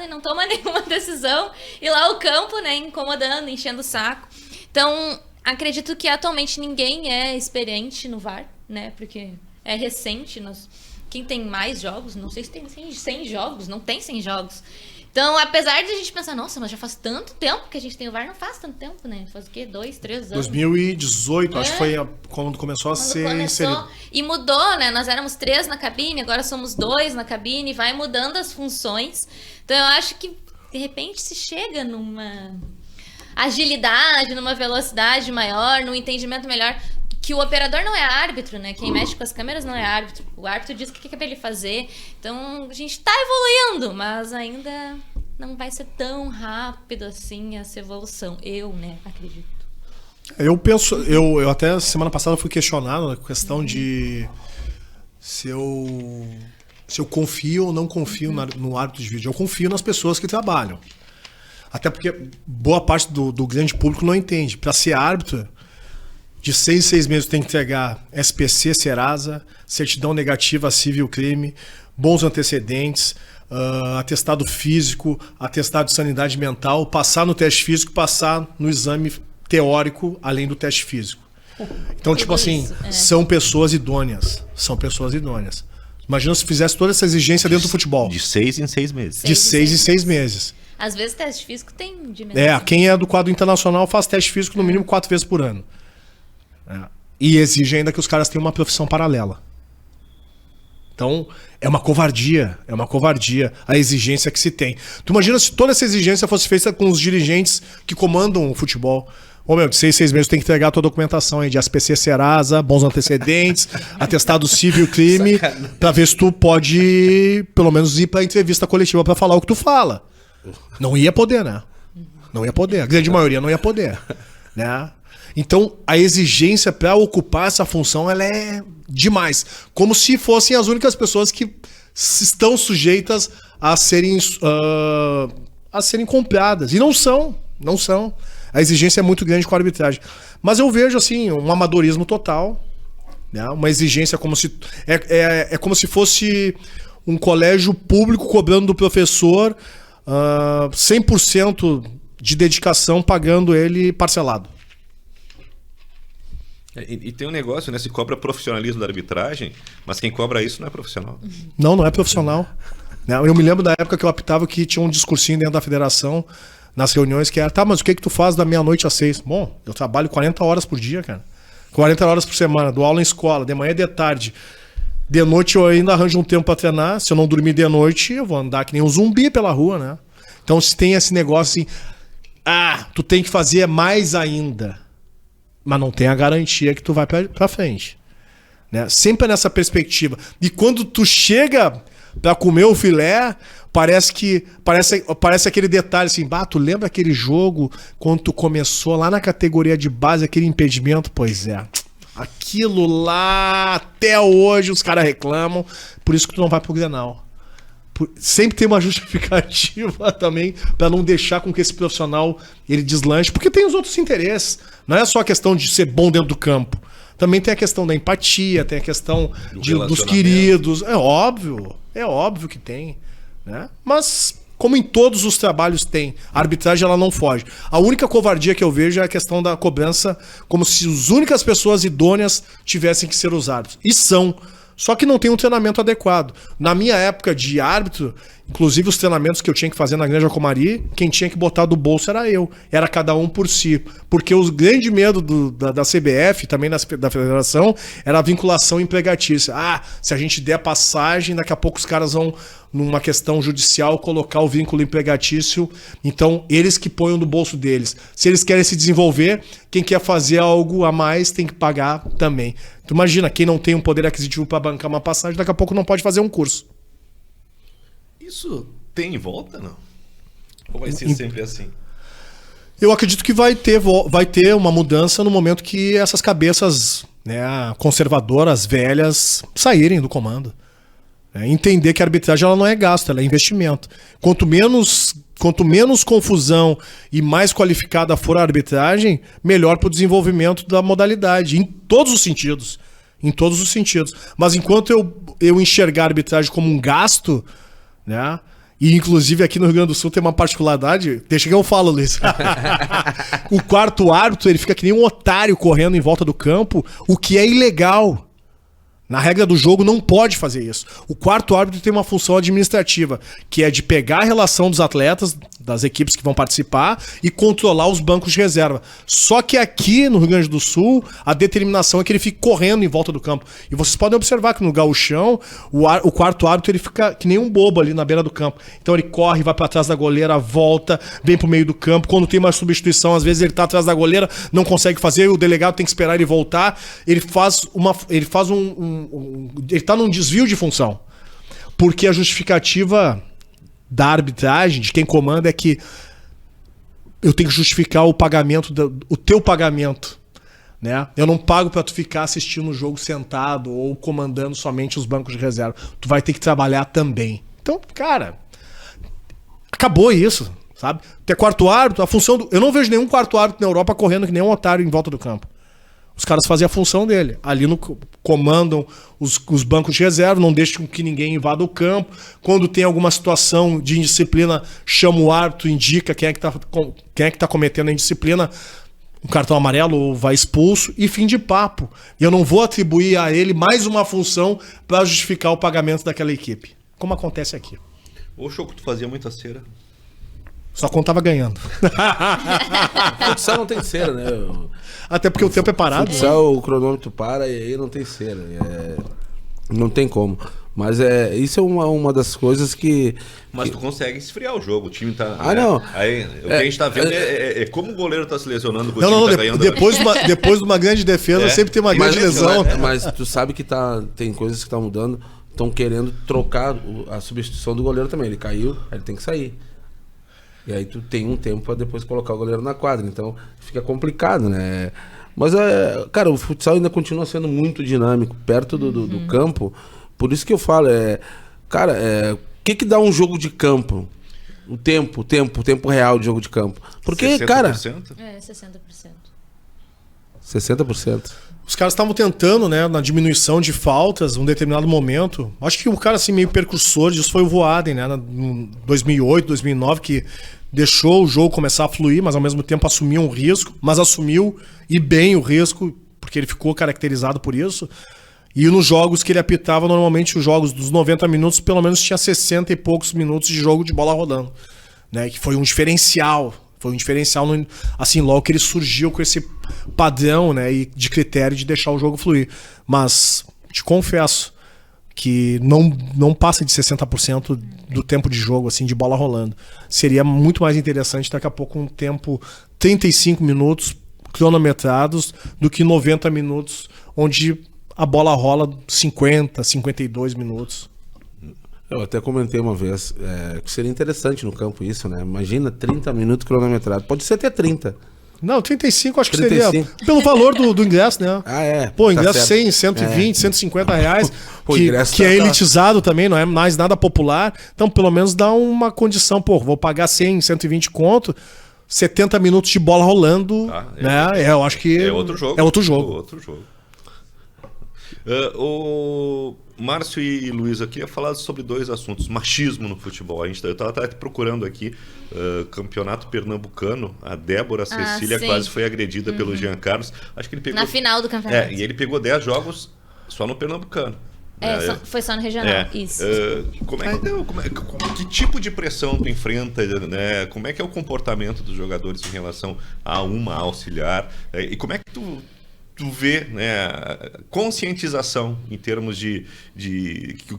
e não toma nenhuma decisão. E lá o campo, né, incomodando, enchendo o saco. Então, acredito que atualmente ninguém é experiente no VAR, né? Porque é recente. Quem tem mais jogos, não sei se tem 100 jogos, não tem 100 jogos. Então, apesar de a gente pensar, nossa, mas já faz tanto tempo que a gente tem o VAR, não faz tanto tempo, né? Faz o quê? 2, 3 anos? 2018, acho que foi quando começou a ser inserido. E mudou, né? Nós éramos 3 na cabine, agora somos 2 na cabine, vai mudando as funções. Então, eu acho que, de repente, se chega numa agilidade, numa velocidade maior, num entendimento melhor, que o operador não é árbitro, né? Quem mexe com as câmeras não é árbitro. O árbitro diz o que é pra ele fazer. Então, a gente tá evoluindo, mas ainda não vai ser tão rápido assim essa evolução. Eu, né, acredito. Eu penso, eu até semana passada fui questionado na questão de se eu confio ou não confio no árbitro de vídeo. Eu confio nas pessoas que trabalham. Até porque boa parte do grande público não entende. Para ser árbitro, de 6 em 6 meses tem que entregar SPC, Serasa, certidão negativa, civil crime, bons antecedentes, atestado físico, atestado de sanidade mental, passar no teste físico, passar no exame teórico, além do teste físico. Então, tipo assim, são pessoas idôneas. Imagina se fizesse toda essa exigência dentro do futebol. De 6 em 6 meses. De 6 em 6 meses. Às vezes teste físico tem dimensão. Quem é do quadro internacional faz teste físico no mínimo 4 vezes por ano. E exige ainda que os caras tenham uma profissão paralela. Então, é uma covardia a exigência que se tem. Tu imagina se toda essa exigência fosse feita com os dirigentes que comandam o futebol. De 6 em 6 meses tem que entregar a tua documentação aí de SPC, Serasa, bons antecedentes, atestado civil crime, pra ver se tu pode, pelo menos, ir pra entrevista coletiva pra falar o que tu fala. Não ia poder, né? Não ia poder. A grande maioria não ia poder, né? Então, a exigência para ocupar essa função, ela é demais. Como se fossem as únicas pessoas que estão sujeitas a serem compradas. E não são. A exigência é muito grande com a arbitragem. Mas eu vejo, assim, um amadorismo total. Né? Uma exigência como se... É como se fosse um colégio público cobrando do professor 100% de dedicação, pagando ele parcelado. E tem um negócio, né? Se cobra profissionalismo da arbitragem, mas quem cobra isso não é profissional. Não é profissional. Eu me lembro da época que eu apitava que tinha um discursinho dentro da federação, nas reuniões, que era, tá, mas o que tu faz da meia-noite às 6? Bom, eu trabalho 40 horas por dia, cara. 40 horas por semana, dou aula em escola, de manhã e de tarde. De noite eu ainda arranjo um tempo pra treinar. Se eu não dormir de noite, eu vou andar que nem um zumbi pela rua, né? Então, se tem esse negócio assim, tu tem que fazer mais ainda. Mas não tem a garantia que tu vai pra frente. Né? Sempre nessa perspectiva. E quando tu chega pra comer o filé, parece aquele detalhe assim, tu lembra aquele jogo quando tu começou lá na categoria de base, aquele impedimento? Pois é. Aquilo lá, até hoje os caras reclamam, por isso que tu não vai pro Grenal. Sempre tem uma justificativa também para não deixar com que esse profissional ele deslanche, porque tem os outros interesses. Não é só a questão de ser bom dentro do campo. Também tem a questão da empatia, tem a questão dos queridos. É óbvio que tem. Né? Mas como em todos os trabalhos tem. A arbitragem ela não foge. A única covardia que eu vejo é a questão da cobrança, como se as únicas pessoas idôneas tivessem que ser os árbitros. E são. Só que não tem um treinamento adequado. Na minha época de árbitro, inclusive os treinamentos que eu tinha que fazer na Granja Comari, quem tinha que botar do bolso era eu. Era cada um por si. Porque o grande medo da CBF, também da federação, era a vinculação empregatícia. Se a gente der passagem, daqui a pouco os caras vão, numa questão judicial, colocar o vínculo empregatício. Então, eles que ponham do bolso deles. Se eles querem se desenvolver, quem quer fazer algo a mais tem que pagar também. Tu imagina, quem não tem um poder aquisitivo para bancar uma passagem, daqui a pouco não pode fazer um curso. Isso tem volta, não? Ou vai ser sempre assim? Eu acredito que vai ter uma mudança no momento que essas cabeças, né, conservadoras, velhas, saírem do comando. Entender que a arbitragem ela não é gasto, ela é investimento. Quanto menos confusão e mais qualificada for a arbitragem, melhor para o desenvolvimento da modalidade, em todos os sentidos. Em todos os sentidos. Mas enquanto eu enxergar a arbitragem como um gasto, né? E inclusive aqui no Rio Grande do Sul tem uma particularidade, deixa que eu falo, Luiz. O quarto árbitro, ele fica que nem um otário correndo em volta do campo, o que é ilegal. Na regra do jogo não pode fazer isso. O quarto árbitro tem uma função administrativa, que é de pegar a relação dos atletas, das equipes que vão participar, e controlar os bancos de reserva. Só que aqui no Rio Grande do Sul, a determinação é que ele fique correndo em volta do campo. E vocês podem observar que no gauchão, o quarto árbitro ele fica que nem um bobo ali na beira do campo. Então ele corre, vai para trás da goleira, volta, vem pro meio do campo. Quando tem uma substituição, às vezes ele tá atrás da goleira, não consegue fazer, o delegado tem que esperar ele voltar. Ele tá num desvio de função. Porque a justificativa da arbitragem, de quem comanda, é que eu tenho que justificar o pagamento, o teu pagamento. Né? Eu não pago para tu ficar assistindo o jogo sentado ou comandando somente os bancos de reserva. Tu vai ter que trabalhar também. Então, cara, acabou isso, sabe? Tu é quarto árbitro, a função eu não vejo nenhum quarto árbitro na Europa correndo que nem um otário em volta do campo. Os caras fazem a função dele. Ali comandam os bancos de reserva, não deixam que ninguém invada o campo. Quando tem alguma situação de indisciplina, chama o árbitro, indica quem é que tá cometendo a indisciplina, um cartão amarelo ou vai expulso, e fim de papo. E eu não vou atribuir a ele mais uma função para justificar o pagamento daquela equipe. Como acontece aqui. Ô, Choco, tu fazia muita cera. Só quando tava ganhando. Futsal não tem cera, né? Até porque o tempo é parado. Futsal, o cronômetro para e aí não tem cera. Não tem como. Mas isso é uma das coisas que... Mas tu consegue esfriar o jogo, o time tá... não. Aí, o que a gente tá vendo é como o goleiro tá se lesionando, o Não, time tá ganhando. Depois de uma grande defesa, sempre tem uma grande lesão. Mas tu sabe que tem coisas que estão mudando, estão querendo trocar a substituição do goleiro também. Ele caiu, aí ele tem que sair. E aí tu tem um tempo pra depois colocar o goleiro na quadra. Então fica complicado, né? Mas, cara, o futsal ainda continua sendo muito dinâmico, perto do campo. Por isso que eu falo, cara, o que dá um jogo de campo? O tempo real de jogo de campo. Porque, 60%? cara... 60%. 60%. Os caras estavam tentando, né, na diminuição de faltas, um determinado momento. Acho que o cara assim meio precursor disso foi o Voaden, né, em 2008, 2009, que deixou o jogo começar a fluir, mas ao mesmo tempo assumiu um risco, mas assumiu e bem o risco, porque ele ficou caracterizado por isso. E nos jogos que ele apitava, normalmente os jogos dos 90 minutos, pelo menos tinha 60 e poucos minutos de jogo de bola rolando, né, que foi um diferencial. Foi um diferencial, assim, logo que ele surgiu com esse padrão, né, e de critério de deixar o jogo fluir. Mas te confesso que não passa de 60% do tempo de jogo, assim, de bola rolando. Seria muito mais interessante daqui a pouco um tempo 35 minutos cronometrados do que 90 minutos onde a bola rola 50, 52 minutos. Eu até comentei uma vez que seria interessante no campo isso, né? Imagina 30 minutos cronometrado. Pode ser até 30. Não, 35 acho que 35. seria pelo valor do ingresso, né? Pô, ingresso tá 100, 120, 150 reais, Pô, que é elitizado também, não é mais nada popular. Então, pelo menos dá uma condição. Pô, vou pagar 100, 120 conto, 70 minutos de bola rolando, né? Eu acho que... É outro jogo. É outro jogo. Outro jogo. O Márcio e Luiz, eu queria falar sobre 2 assuntos. Machismo no futebol. Eu estava procurando aqui campeonato pernambucano. A Débora Cecília sim. quase foi agredida pelo Jean Carlos. Acho que ele pegou... Na final do campeonato. E ele pegou 10 jogos só no pernambucano. Foi só no regional, isso. Que tipo de pressão tu enfrenta, né? Como é que é o comportamento dos jogadores em relação a uma auxiliar? E como é que tu vê, né, conscientização em termos de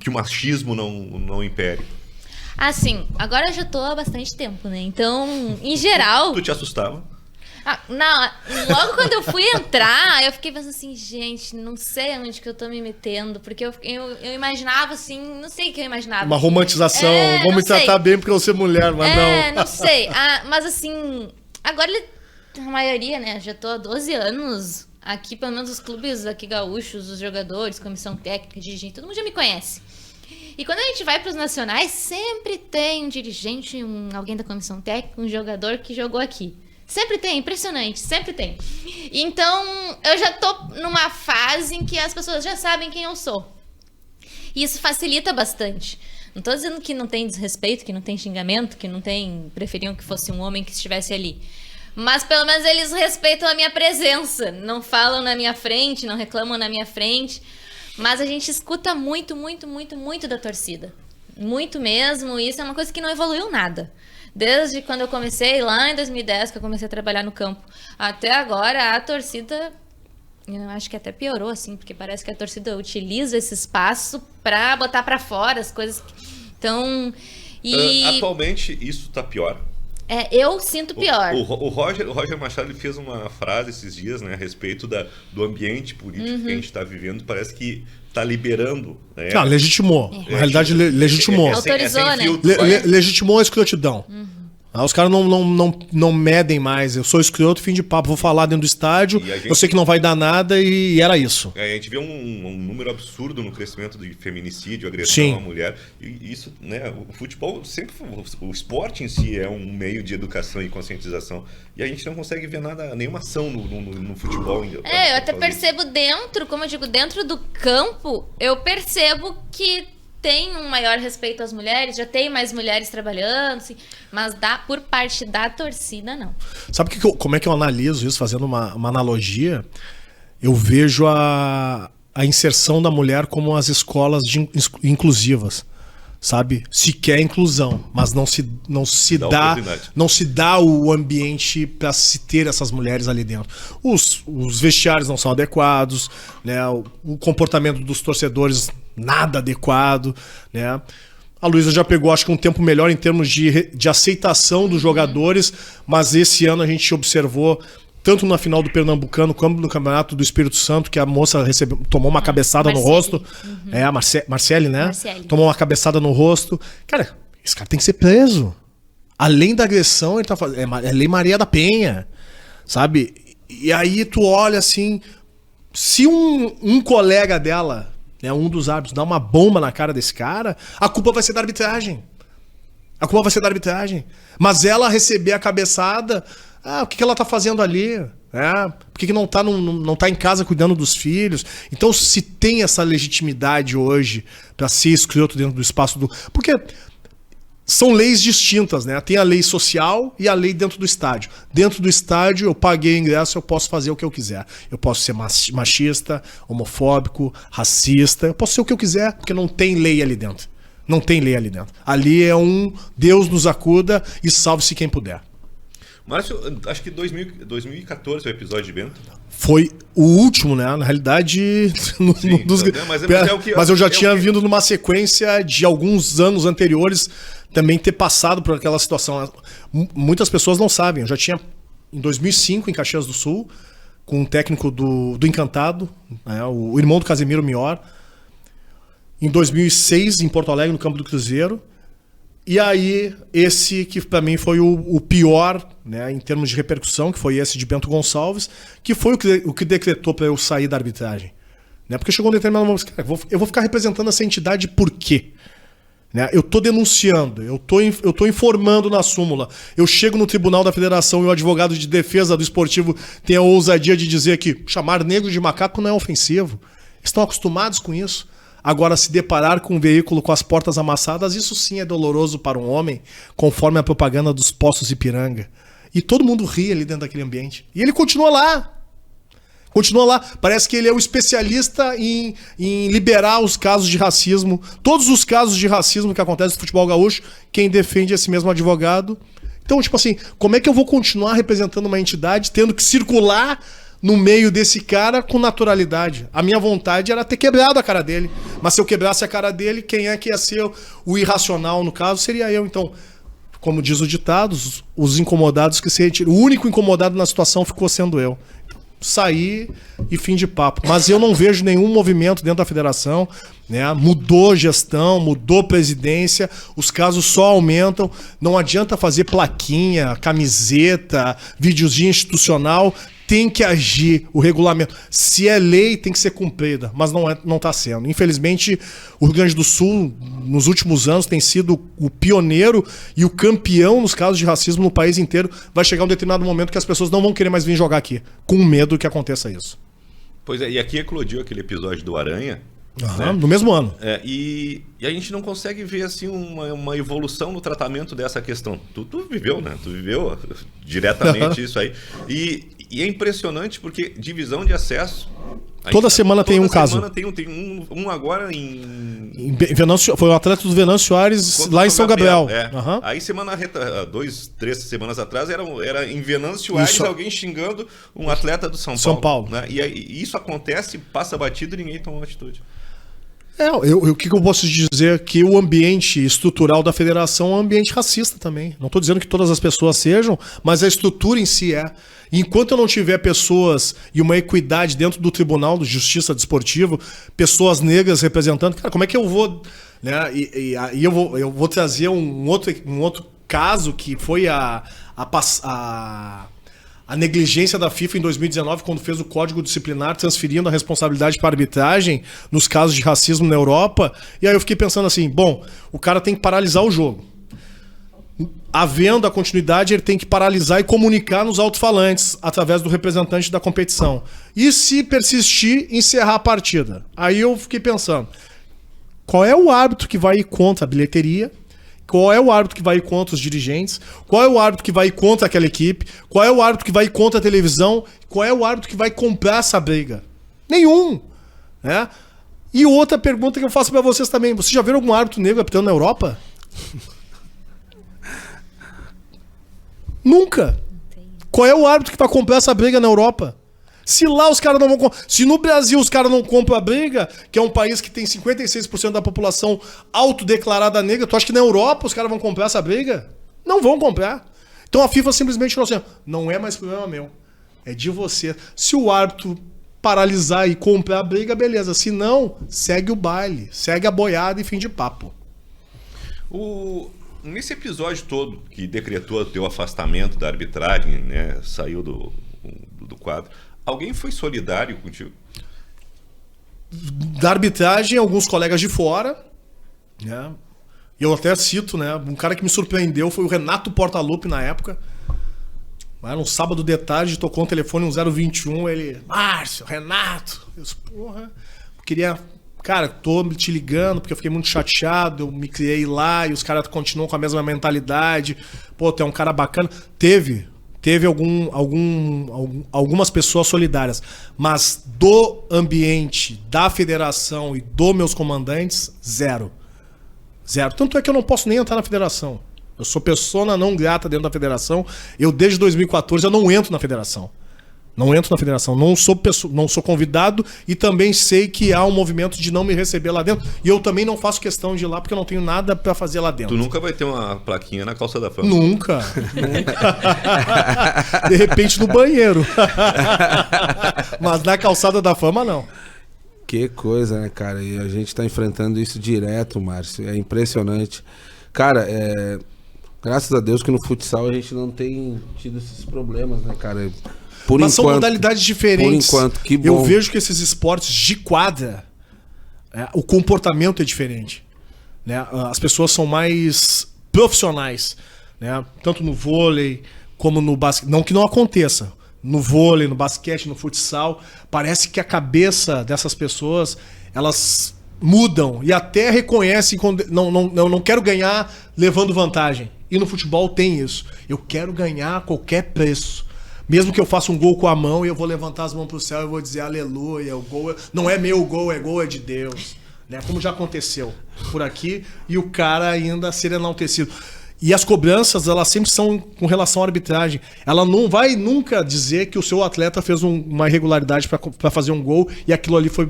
que o machismo não impere? Assim, agora eu já tô há bastante tempo, né? Então, em geral... Tu te assustava? Não, logo quando eu fui entrar, eu fiquei pensando assim, gente, não sei onde que eu tô me metendo, porque eu imaginava assim, não sei o que eu imaginava. Uma romantização, vamos não me tratar sei. bem porque eu sou mulher, mas não. Não sei. Mas assim, agora a maioria, né, já tô há 12 anos aqui, pelo menos os clubes aqui gaúchos, os jogadores, comissão técnica, dirigente, todo mundo já me conhece. E quando a gente vai para os nacionais, sempre tem um dirigente, alguém da comissão técnica, um jogador que jogou aqui. Sempre tem, impressionante, sempre tem. Então, eu já tô numa fase em que as pessoas já sabem quem eu sou. E isso facilita bastante. Não tô dizendo que não tem desrespeito, que não tem xingamento, que não tem... Preferiam que fosse um homem que estivesse ali. Mas pelo menos eles respeitam a minha presença. Não falam na minha frente, não reclamam na minha frente. Mas a gente escuta muito, muito, muito, muito da torcida. Muito mesmo. E isso é uma coisa que não evoluiu nada. Desde quando eu comecei, lá em 2010, que eu comecei a trabalhar no campo, até agora, a torcida, eu acho que até piorou, assim, porque parece que a torcida utiliza esse espaço para botar para fora as coisas. Então, atualmente, isso tá pior. Eu sinto pior. O Roger Machado, ele fez uma frase esses dias, né, a respeito do ambiente político que a gente está vivendo. Parece que está liberando. Né? Legitimou. Na realidade, legitimou. Autorizou, né? Legitimou a escrotidão. Os caras não medem mais. Eu sou escroto, fim de papo. Vou falar dentro do estádio. Eu sei que não vai dar nada e era isso. A gente vê um número absurdo no crescimento de feminicídio, agressão à mulher. E isso, né? O futebol sempre, o esporte em si é um meio de educação e conscientização. E a gente não consegue ver nenhuma ação no futebol. Eu até percebo dentro, como eu digo, dentro do campo, eu percebo que tem um maior respeito às mulheres, já tem mais mulheres trabalhando, assim, mas por parte da torcida, não. Sabe como é que eu analiso isso, fazendo uma analogia? Eu vejo a inserção da mulher como as escolas inclusivas, sabe? Se quer inclusão, mas não se dá o ambiente para se ter essas mulheres ali dentro. Os vestiários não são adequados, né? O comportamento dos torcedores nada adequado, né? A Luísa já pegou, acho que um tempo melhor em termos de aceitação dos jogadores, mas esse ano a gente observou, tanto na final do Pernambucano como no Campeonato do Espírito Santo, que a moça tomou uma cabeçada no rosto. A Marcele, né? Marcele. Tomou uma cabeçada no rosto. Cara, esse cara tem que ser preso. Além da agressão, ele tá fazendo. É Lei Maria da Penha, sabe? E aí tu olha assim, se um colega dela, né, um dos árbitros, dá uma bomba na cara desse cara, a culpa vai ser da arbitragem. Mas ela receber a cabeçada, o que ela tá fazendo ali? Por que não tá em casa cuidando dos filhos? Então, se tem essa legitimidade hoje para ser escroto dentro do espaço do... Porque são leis distintas, né? Tem a lei social e a lei dentro do estádio. Dentro do estádio, eu paguei ingresso, eu posso fazer o que eu quiser. Eu posso ser machista, homofóbico, racista. Eu posso ser o que eu quiser, porque não tem lei ali dentro. Ali é Deus nos acuda e salve-se quem puder. Márcio, acho que 2014 foi o episódio de Bento. Foi o último, né? Na realidade... Mas eu já tinha vindo numa sequência de alguns anos anteriores também ter passado por aquela situação. Muitas pessoas não sabem. Eu já tinha, em 2005, em Caxias do Sul, com um técnico do Encantado, né? O irmão do Casemiro Mior. Em 2006, em Porto Alegre, no Campo do Cruzeiro. E aí, esse que para mim foi o pior, né, em termos de repercussão, que foi esse de Bento Gonçalves, que foi o que decretou para eu sair da arbitragem. Né? Porque chegou um determinado momento, cara, eu vou ficar representando essa entidade por quê? Né? Eu tô denunciando, eu tô informando na súmula. Eu chego no Tribunal da Federação e o advogado de defesa do esportivo tem a ousadia de dizer que chamar negro de macaco não é ofensivo. Estão acostumados com isso. Agora, se deparar com um veículo com as portas amassadas, isso sim é doloroso para um homem, conforme a propaganda dos Poços Ipiranga. E todo mundo ri ali dentro daquele ambiente. E ele continua lá. Continua lá. Parece que ele é o especialista em liberar os casos de racismo. Todos os casos de racismo que acontecem no futebol gaúcho, quem defende é esse mesmo advogado. Então, tipo assim, como é que eu vou continuar representando uma entidade tendo que circular no meio desse cara com naturalidade? A minha vontade era ter quebrado a cara dele. Mas se eu quebrasse a cara dele, quem é que ia ser o irracional, no caso, seria eu. Então, como diz o ditado, os incomodados que se retiram. O único incomodado na situação ficou sendo eu. Sair e fim de papo. Mas eu não vejo nenhum movimento dentro da federação, né? Mudou gestão, mudou presidência, os casos só aumentam. Não adianta fazer plaquinha, camiseta, videozinho institucional. Tem que agir o regulamento. Se é lei, tem que ser cumprida, mas não está sendo. Infelizmente, o Rio Grande do Sul, nos últimos anos, tem sido o pioneiro e o campeão nos casos de racismo no país inteiro. Vai chegar um determinado momento que as pessoas não vão querer mais vir jogar aqui, com medo que aconteça isso. Pois é, e aqui eclodiu aquele episódio do Aranha. Né? No mesmo ano. E a gente não consegue ver assim uma evolução no tratamento dessa questão. Tu viveu, né? Tu viveu diretamente isso aí. E é impressionante porque divisão de acesso. Toda semana tem um caso. Toda semana tem um agora em Foi o atleta do Venâncio Soares lá em São Gabriel. Uhum. Aí três semanas atrás era em Venâncio Soares Isso. alguém xingando um atleta do São Paulo. Né? E aí, isso acontece, passa batido e ninguém toma uma atitude. O que eu posso dizer? Que o ambiente estrutural da federação é um ambiente racista também. Não estou dizendo que todas as pessoas sejam, mas a estrutura em si é. E enquanto eu não tiver pessoas e uma equidade dentro do Tribunal de Justiça Desportivo, pessoas negras representando, cara, como é que eu vou... Né? E aí eu vou trazer um outro caso que foi a negligência da FIFA em 2019, quando fez o código disciplinar transferindo a responsabilidade para a arbitragem nos casos de racismo na Europa. E aí eu fiquei pensando assim, bom, o cara tem que paralisar o jogo. Havendo a continuidade, ele tem que paralisar e comunicar nos alto-falantes através do representante da competição. E se persistir, encerrar a partida. Aí eu fiquei pensando, qual é o árbitro que vai ir contra a bilheteria? Qual é o árbitro que vai ir contra os dirigentes? Qual é o árbitro que vai ir contra aquela equipe? Qual é o árbitro que vai ir contra a televisão? Qual é o árbitro que vai comprar essa briga? Nenhum. Né? E outra pergunta que eu faço para vocês também. Vocês já viram algum árbitro negro apitando na Europa? Nunca. Qual é o árbitro que vai comprar essa briga na Europa? Se lá os caras não vão... Se no Brasil os caras não compram a briga, que é um país que tem 56% da população autodeclarada negra, tu acha que na Europa os caras vão comprar essa briga? Não vão comprar. Então a FIFA simplesmente falou assim, não é mais problema meu, é de você. Se o árbitro paralisar e comprar a briga, beleza. Se não, segue o baile, segue a boiada e fim de papo. Nesse episódio todo que decretou o teu afastamento da arbitragem, né, saiu do quadro, alguém foi solidário contigo? Da arbitragem, alguns colegas de fora, né? Eu até cito, né? Um cara que me surpreendeu foi o Renato Portaluppi na época. Era um sábado de tarde, tocou um telefone, um 021, ele... Márcio, Renato! Eu disse, porra, queria... Cara, tô te ligando porque eu fiquei muito chateado, eu me criei lá e os caras continuam com a mesma mentalidade. Pô, tu é um cara bacana. Teve algumas pessoas solidárias, mas do ambiente, da federação e dos meus comandantes, zero. Tanto é que eu não posso nem entrar na federação. Eu sou persona não grata dentro da federação. Eu, desde 2014, eu não entro na federação. Não sou convidado e também sei que há um movimento de não me receber lá dentro. E eu também não faço questão de ir lá porque eu não tenho nada pra fazer lá dentro. Tu nunca vai ter uma plaquinha na calça da fama? Nunca. De repente no banheiro. Mas na calçada da fama, não. Que coisa, né, cara? E a gente tá enfrentando isso direto, Márcio. É impressionante. Cara, graças a Deus que no futsal a gente não tem tido esses problemas, né, cara? Mas são modalidades diferentes. Por enquanto, que bom. Eu vejo que esses esportes de quadra, o comportamento é diferente. Né? As pessoas são mais profissionais. Né? Tanto no vôlei como no basquete. Não que não aconteça. no vôlei, no basquete, no futsal. Parece que a cabeça dessas pessoas, elas mudam e até reconhecem quando não quero ganhar levando vantagem. E no futebol tem isso. Eu quero ganhar a qualquer preço. Mesmo que eu faça um gol com a mão e eu vou levantar as mãos pro céu e vou dizer aleluia, o gol não é meu gol é de Deus. Né? Como já aconteceu por aqui, e o cara ainda ser enaltecido. E as cobranças, elas sempre são com relação à arbitragem. Ela não vai nunca dizer que o seu atleta fez uma irregularidade para fazer um gol e aquilo ali foi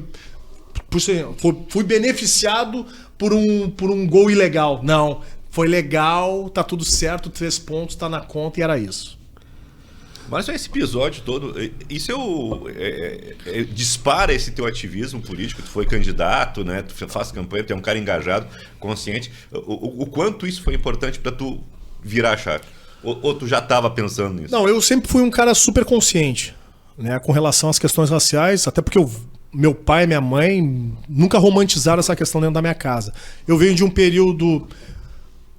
beneficiado por um gol ilegal. Não, foi legal, tá tudo certo, 3 pontos, tá na conta e era isso. Mas esse episódio todo, isso dispara esse teu ativismo político, tu foi candidato, né? Tu faz campanha, tu é um cara engajado, consciente. O quanto isso foi importante para tu virar a chave? Ou tu já estava pensando nisso? Não, eu sempre fui um cara super consciente, né? Com relação às questões raciais, até porque meu pai e minha mãe nunca romantizaram essa questão dentro da minha casa. Eu venho de um período...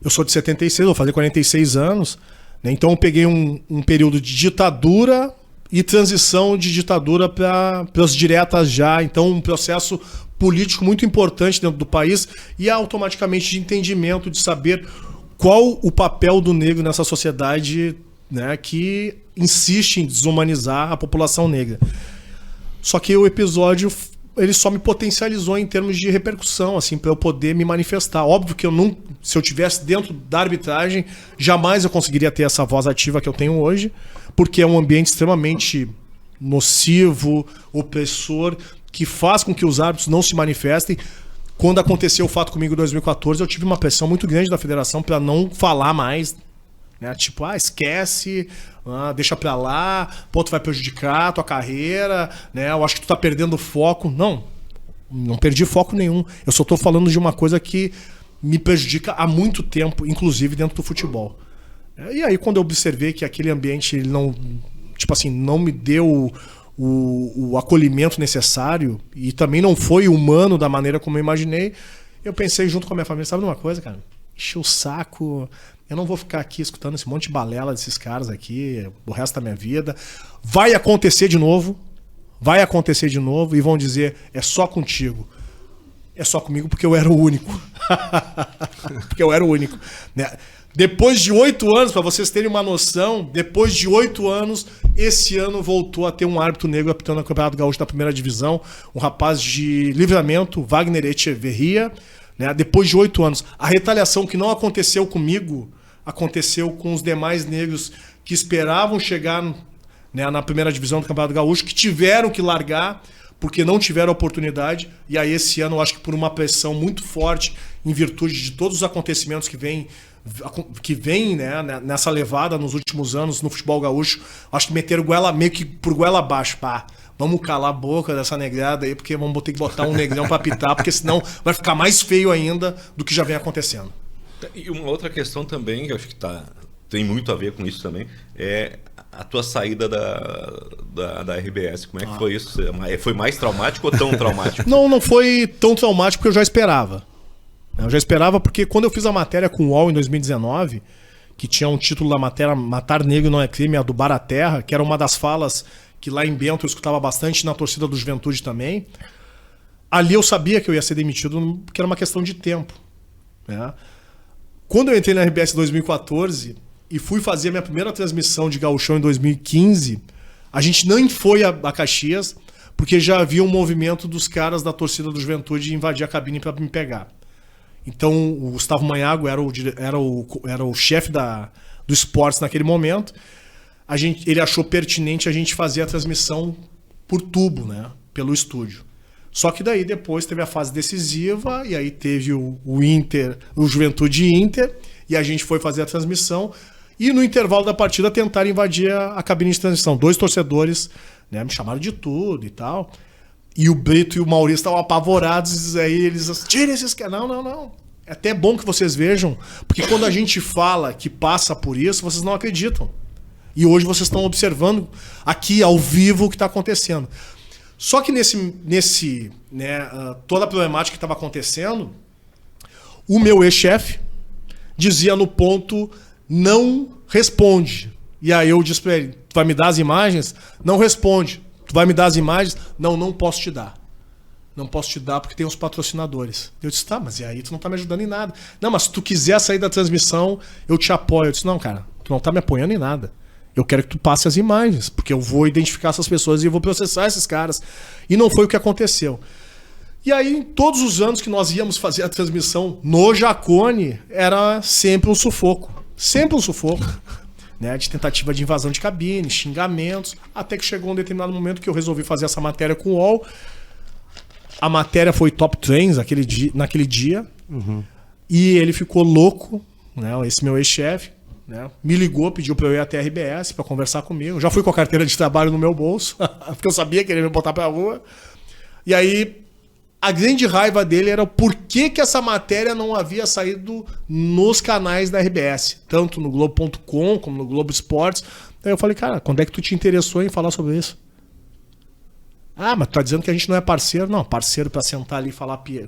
Eu sou de 76, vou fazer 46 anos... Então eu peguei um período de ditadura e transição de ditadura para as diretas já. Então um processo político muito importante dentro do país e automaticamente de entendimento, de saber qual o papel do negro nessa sociedade, né, que insiste em desumanizar a população negra. Só que o episódio ele só me potencializou em termos de repercussão, assim, para eu poder me manifestar. Óbvio que se eu tivesse dentro da arbitragem, jamais eu conseguiria ter essa voz ativa que eu tenho hoje, porque é um ambiente extremamente nocivo, opressor, que faz com que os árbitros não se manifestem. Quando aconteceu o fato comigo em 2014, eu tive uma pressão muito grande da federação para não falar mais, né? Tipo, esquece, deixa pra lá, pô, tu vai prejudicar a tua carreira, né? Eu acho que tu tá perdendo foco. Não perdi foco nenhum. Eu só tô falando de uma coisa que me prejudica há muito tempo, inclusive dentro do futebol. E aí, quando eu observei que aquele ambiente ele não me deu o acolhimento necessário e também não foi humano da maneira como eu imaginei, eu pensei junto com a minha família, sabe de uma coisa, cara? Encheu o saco... Eu não vou ficar aqui escutando esse monte de balela desses caras aqui o resto da minha vida. Vai acontecer de novo e vão dizer, é só contigo. É só comigo porque eu era o único. Porque eu era o único. Né? Depois de 8 anos, para vocês terem uma noção, depois de 8 anos, esse ano voltou a ter um árbitro negro apitando no Campeonato Gaúcho da primeira divisão, um rapaz de Livramento, Wagner Echeverria, né? Depois de 8 anos. A retaliação que não aconteceu comigo, aconteceu com os demais negros que esperavam chegar, né, na primeira divisão do Campeonato Gaúcho, que tiveram que largar porque não tiveram oportunidade. E aí esse ano, eu acho que por uma pressão muito forte, em virtude de todos os acontecimentos que vem, né, nessa levada nos últimos anos no futebol gaúcho, acho que meteram meio que por goela abaixo. Pá, vamos calar a boca dessa negrada aí, porque vamos ter que botar um negrão para apitar, porque senão vai ficar mais feio ainda do que já vem acontecendo. E uma outra questão também, que eu acho que tem muito a ver com isso também, é a tua saída da RBS. Como é que foi isso? Foi mais traumático ou tão traumático? Não foi tão traumático porque eu já esperava. Eu já esperava porque quando eu fiz a matéria com o UOL em 2019, que tinha um título da matéria Matar Negro Não é Crime, a do Baraterra, que era uma das falas que lá em Bento eu escutava bastante, na torcida do Juventude também, ali eu sabia que eu ia ser demitido porque era uma questão de tempo, né? Quando eu entrei na RBS em 2014 e fui fazer a minha primeira transmissão de Gauchão em 2015, a gente não foi a Caxias porque já havia um movimento dos caras da torcida do Juventude invadir a cabine para me pegar. Então o Gustavo Manhago era o chefe do esportes naquele momento. Ele achou pertinente a gente fazer a transmissão por tubo, né, pelo estúdio. Só que daí depois teve a fase decisiva e aí teve o Juventude Inter, e a gente foi fazer a transmissão e no intervalo da partida tentaram invadir a cabine de transmissão. 2 torcedores, né, me chamaram de tudo e tal. E o Brito e o Maurício estavam apavorados, aí eles, tirem esses caras. Não. É até bom que vocês vejam, porque quando a gente fala que passa por isso, vocês não acreditam. E hoje vocês estão observando aqui ao vivo o que está acontecendo. Só que toda a problemática que estava acontecendo, o meu ex-chefe dizia no ponto, não responde. E aí eu disse pra ele, tu vai me dar as imagens? Não responde. Tu vai me dar as imagens? Não posso te dar. Não posso te dar porque tem os patrocinadores. Eu disse, tá, mas e aí tu não tá me ajudando em nada. Não, mas se tu quiser sair da transmissão, eu te apoio. Eu disse, não, cara, tu não tá me apoiando em nada. Eu quero que tu passe as imagens, porque eu vou identificar essas pessoas e eu vou processar esses caras. E não foi o que aconteceu. E aí, em todos os anos que nós íamos fazer a transmissão no Jacone, era sempre um sufoco. Sempre um sufoco. Né, de tentativa de invasão de cabine, xingamentos, até que chegou um determinado momento que eu resolvi fazer essa matéria com o UOL. A matéria foi top trends naquele dia. E ele ficou louco, né, esse meu ex-chefe, né, me ligou, pediu para eu ir até a RBS para conversar comigo. Já fui com a carteira de trabalho no meu bolso, porque eu sabia que ele ia me botar para a rua. E aí, a grande raiva dele era o porquê que essa matéria não havia saído nos canais da RBS, tanto no Globo.com como no Globo Esportes. Aí eu falei, cara, quando é que tu te interessou em falar sobre isso? Ah, mas tu tá dizendo que a gente não é parceiro? Não, parceiro pra sentar ali,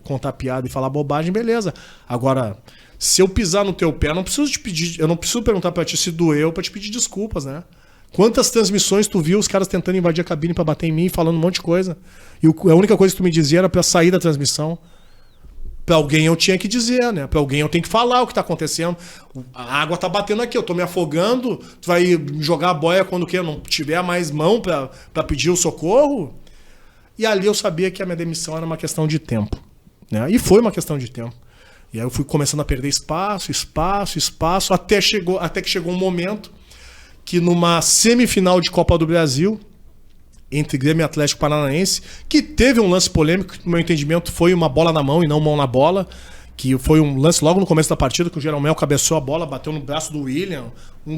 contar piada e falar bobagem, beleza. Agora, se eu pisar no teu pé, eu não preciso perguntar pra ti se doeu pra te pedir desculpas, né? Quantas transmissões tu viu os caras tentando invadir a cabine pra bater em mim, falando um monte de coisa? E a única coisa que tu me dizia era pra sair da transmissão. Pra alguém eu tinha que dizer, né? Pra alguém eu tenho que falar o que tá acontecendo. A água tá batendo aqui, eu tô me afogando. Tu vai jogar a boia quando eu não tiver mais mão pra pedir o socorro? E ali eu sabia que a minha demissão era uma questão de tempo, né? E foi uma questão de tempo. E aí eu fui começando a perder espaço, até que chegou um momento que numa semifinal de Copa do Brasil, entre Grêmio e Atlético Paranaense, que teve um lance polêmico, que no meu entendimento foi uma bola na mão e não mão na bola, que foi um lance logo no começo da partida, que o Jeromel cabeçou a bola, bateu no braço do William, o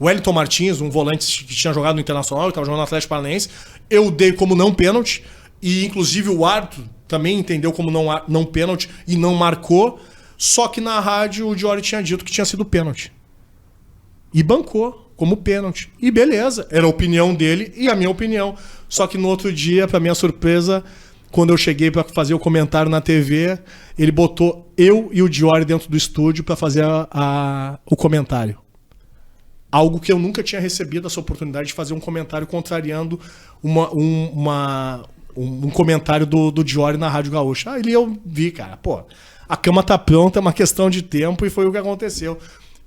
Wellington Martins, um volante que tinha jogado no Internacional, que estava jogando no Atlético Paranaense. Eu dei como não pênalti, e inclusive o árbitro também entendeu como não pênalti e não marcou, só que na rádio o Diori tinha dito que tinha sido pênalti. E bancou como pênalti. E beleza, era a opinião dele e a minha opinião. Só que no outro dia, pra minha surpresa, quando eu cheguei pra fazer o comentário na TV, ele botou eu e o Diori dentro do estúdio pra fazer o comentário. Algo que eu nunca tinha recebido, essa oportunidade de fazer um comentário contrariando um comentário do Diori na Rádio Gaúcha. Aí eu vi, cara, a cama tá pronta, é uma questão de tempo, e foi o que aconteceu.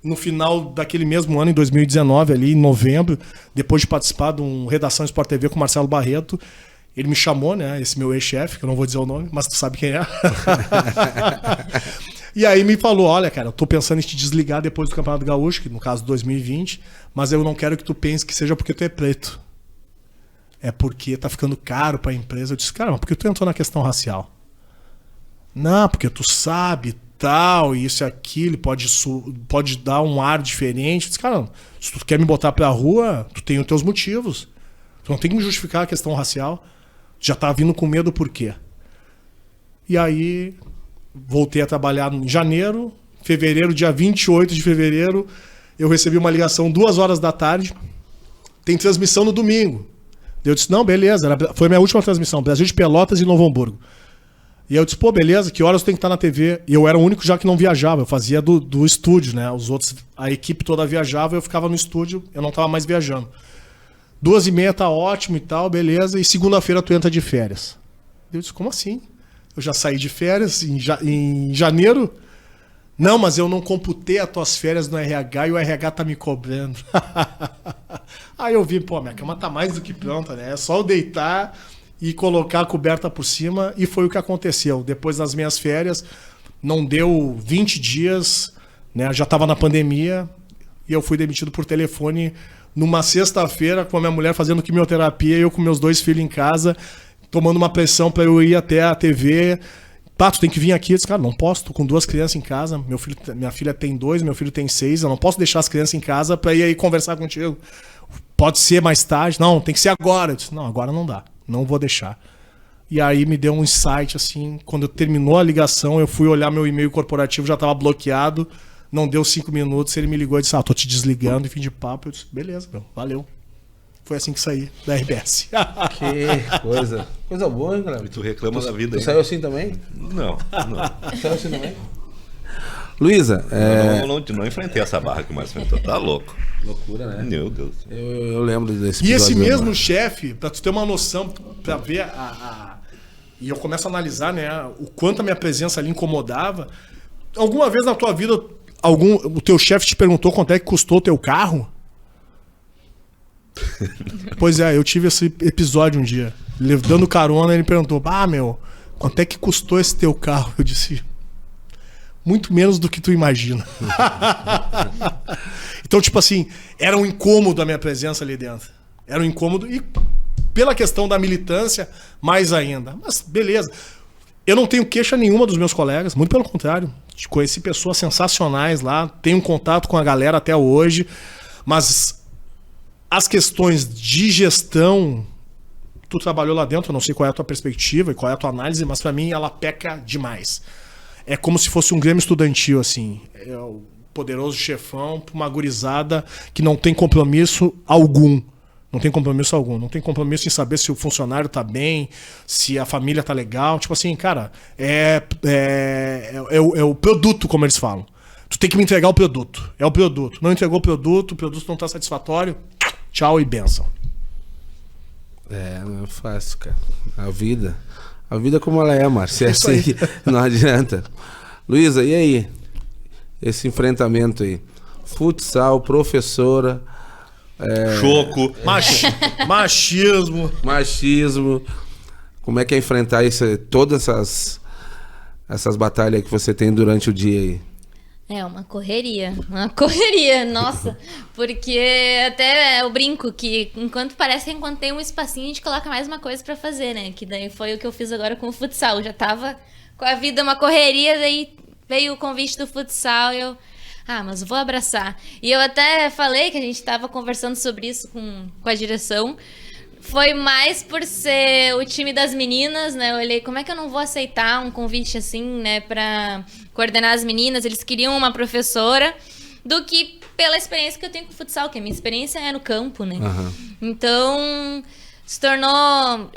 No final daquele mesmo ano, em 2019, ali em novembro, depois de participar de um Redação Sport TV com o Marcelo Barreto, ele me chamou, né, esse meu ex-chefe, que eu não vou dizer o nome, mas tu sabe quem é. E aí me falou, olha, cara, eu tô pensando em te desligar depois do Campeonato Gaúcho, que no caso 2020, mas eu não quero que tu pense que seja porque tu é preto. É porque tá ficando caro pra empresa. Eu disse, cara, mas por que tu entrou na questão racial? Não, porque tu sabe, tal, e isso e aquilo, pode dar um ar diferente. Eu disse, cara, se tu quer me botar pra rua, tu tem os teus motivos. Tu não tem que me justificar a questão racial. Tu já tá vindo com medo por quê? E aí voltei a trabalhar em janeiro, fevereiro, dia 28 de fevereiro, eu recebi uma ligação 2h da tarde, tem transmissão no domingo. Eu disse, não, beleza, foi a minha última transmissão, Brasil de Pelotas e Novo Hamburgo. E eu disse, beleza, que horas eu tenho que estar na TV? E eu era o único já que não viajava, eu fazia do estúdio, né? Os outros, a equipe toda viajava, eu ficava no estúdio, eu não estava mais viajando. 2h30 tá ótimo e tal, beleza, e segunda-feira tu entra de férias. Eu disse, como assim? Eu já saí de férias em janeiro? Não, mas eu não computei as tuas férias no RH e o RH tá me cobrando. Aí eu vi, minha cama tá mais do que pronta, né? É só eu deitar e colocar a coberta por cima, e foi o que aconteceu. Depois das minhas férias, não deu 20 dias, né? Já tava na pandemia, e eu fui demitido por telefone numa sexta-feira, com a minha mulher fazendo quimioterapia, e eu com meus 2 filhos em casa, tomando uma pressão para eu ir até a TV. Tu tem que vir aqui. Eu disse, cara, não posso, tô com 2 crianças em casa, minha filha tem 2, meu filho tem 6, eu não posso deixar as crianças em casa para ir aí conversar contigo. Pode ser mais tarde? Não, tem que ser agora. Eu disse, não, agora não dá, não vou deixar. E aí me deu um insight, assim, quando terminou a ligação, eu fui olhar meu e-mail corporativo, já estava bloqueado, não deu 5 minutos, ele me ligou e disse, tô te desligando, e fim de papo. Eu disse, beleza, valeu. Foi assim que saí da RBS. Que coisa. Coisa boa, hein, galera? E tu reclama da vida, Tu hein? saiu assim também? Não. Saiu assim também? Luísa, Não enfrentei essa barra que o Márcio enfrentou. Tá louco. loucura, né? Meu Deus. Eu lembro desse E esse episódio, mesmo mano. chefe, pra tu ter uma noção, pra ver E eu começo a analisar, né, o quanto a minha presença ali incomodava. Alguma vez na tua vida, o teu chefe te perguntou quanto é que custou o teu carro? Pois é, eu tive esse episódio um dia. Dando carona, ele perguntou: quanto é que custou esse teu carro? Eu disse: muito menos do que tu imagina. Então, tipo assim, era um incômodo a minha presença ali dentro. Era um incômodo e pela questão da militância, mais ainda. Mas beleza. Eu não tenho queixa nenhuma dos meus colegas, muito pelo contrário. Conheci pessoas sensacionais lá, tenho contato com a galera até hoje, mas as questões de gestão, tu trabalhou lá dentro, eu não sei qual é a tua perspectiva e qual é a tua análise, mas pra mim ela peca demais. É como se fosse um Grêmio estudantil, assim. É o poderoso chefão pra uma gurizada que não tem compromisso algum. Não tem compromisso algum. Não tem compromisso em saber se o funcionário tá bem, se a família tá legal. Tipo assim, cara, é o produto, como eles falam. Tu tem que me entregar o produto. É o produto. Não entregou o produto não tá satisfatório. Tchau e bênção. Não é fácil, cara. A vida como ela é, Márcio. É assim, não adianta. Luísa, e aí? Esse enfrentamento aí. Futsal, professora... Choco. Machismo. Como é que é enfrentar todas essas batalhas que você tem durante o dia aí? É uma correria, nossa, porque até eu brinco que enquanto tem um espacinho, a gente coloca mais uma coisa pra fazer, né? Que daí foi o que eu fiz agora com o futsal. Eu já tava com a vida uma correria, daí veio o convite do futsal e eu... mas vou abraçar. E eu até falei que a gente tava conversando sobre isso com a direção. Foi mais por ser o time das meninas, né? Eu olhei, como é que eu não vou aceitar um convite assim, né? Pra coordenar as meninas. Eles queriam uma professora, do que pela experiência que eu tenho com o futsal, que a minha experiência é no campo, né? Uhum. Então, se tornou...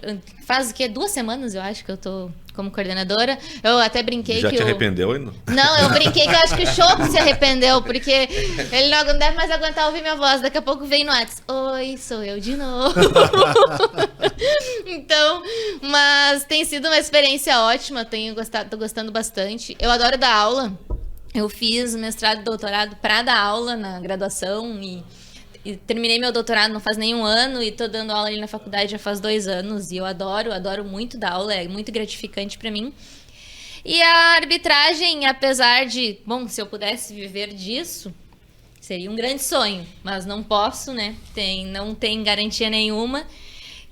Faz o quê? 2 semanas, eu acho, que eu tô como coordenadora. Eu até brinquei Já que te arrependeu ainda? Não, eu brinquei que eu acho que o Choco se arrependeu, porque ele não deve mais aguentar ouvir minha voz. Daqui a pouco vem no WhatsApp: oi, sou eu de novo. Então, mas tem sido uma experiência ótima, tô gostando bastante. Eu adoro dar aula. Eu fiz mestrado e doutorado para dar aula na graduação e terminei meu doutorado não faz nenhum ano e tô dando aula ali na faculdade já faz 2 anos. E eu adoro muito dar aula, é muito gratificante para mim. E a arbitragem, apesar de... Bom, se eu pudesse viver disso, seria um grande sonho. Mas não posso, né? Não tem garantia nenhuma.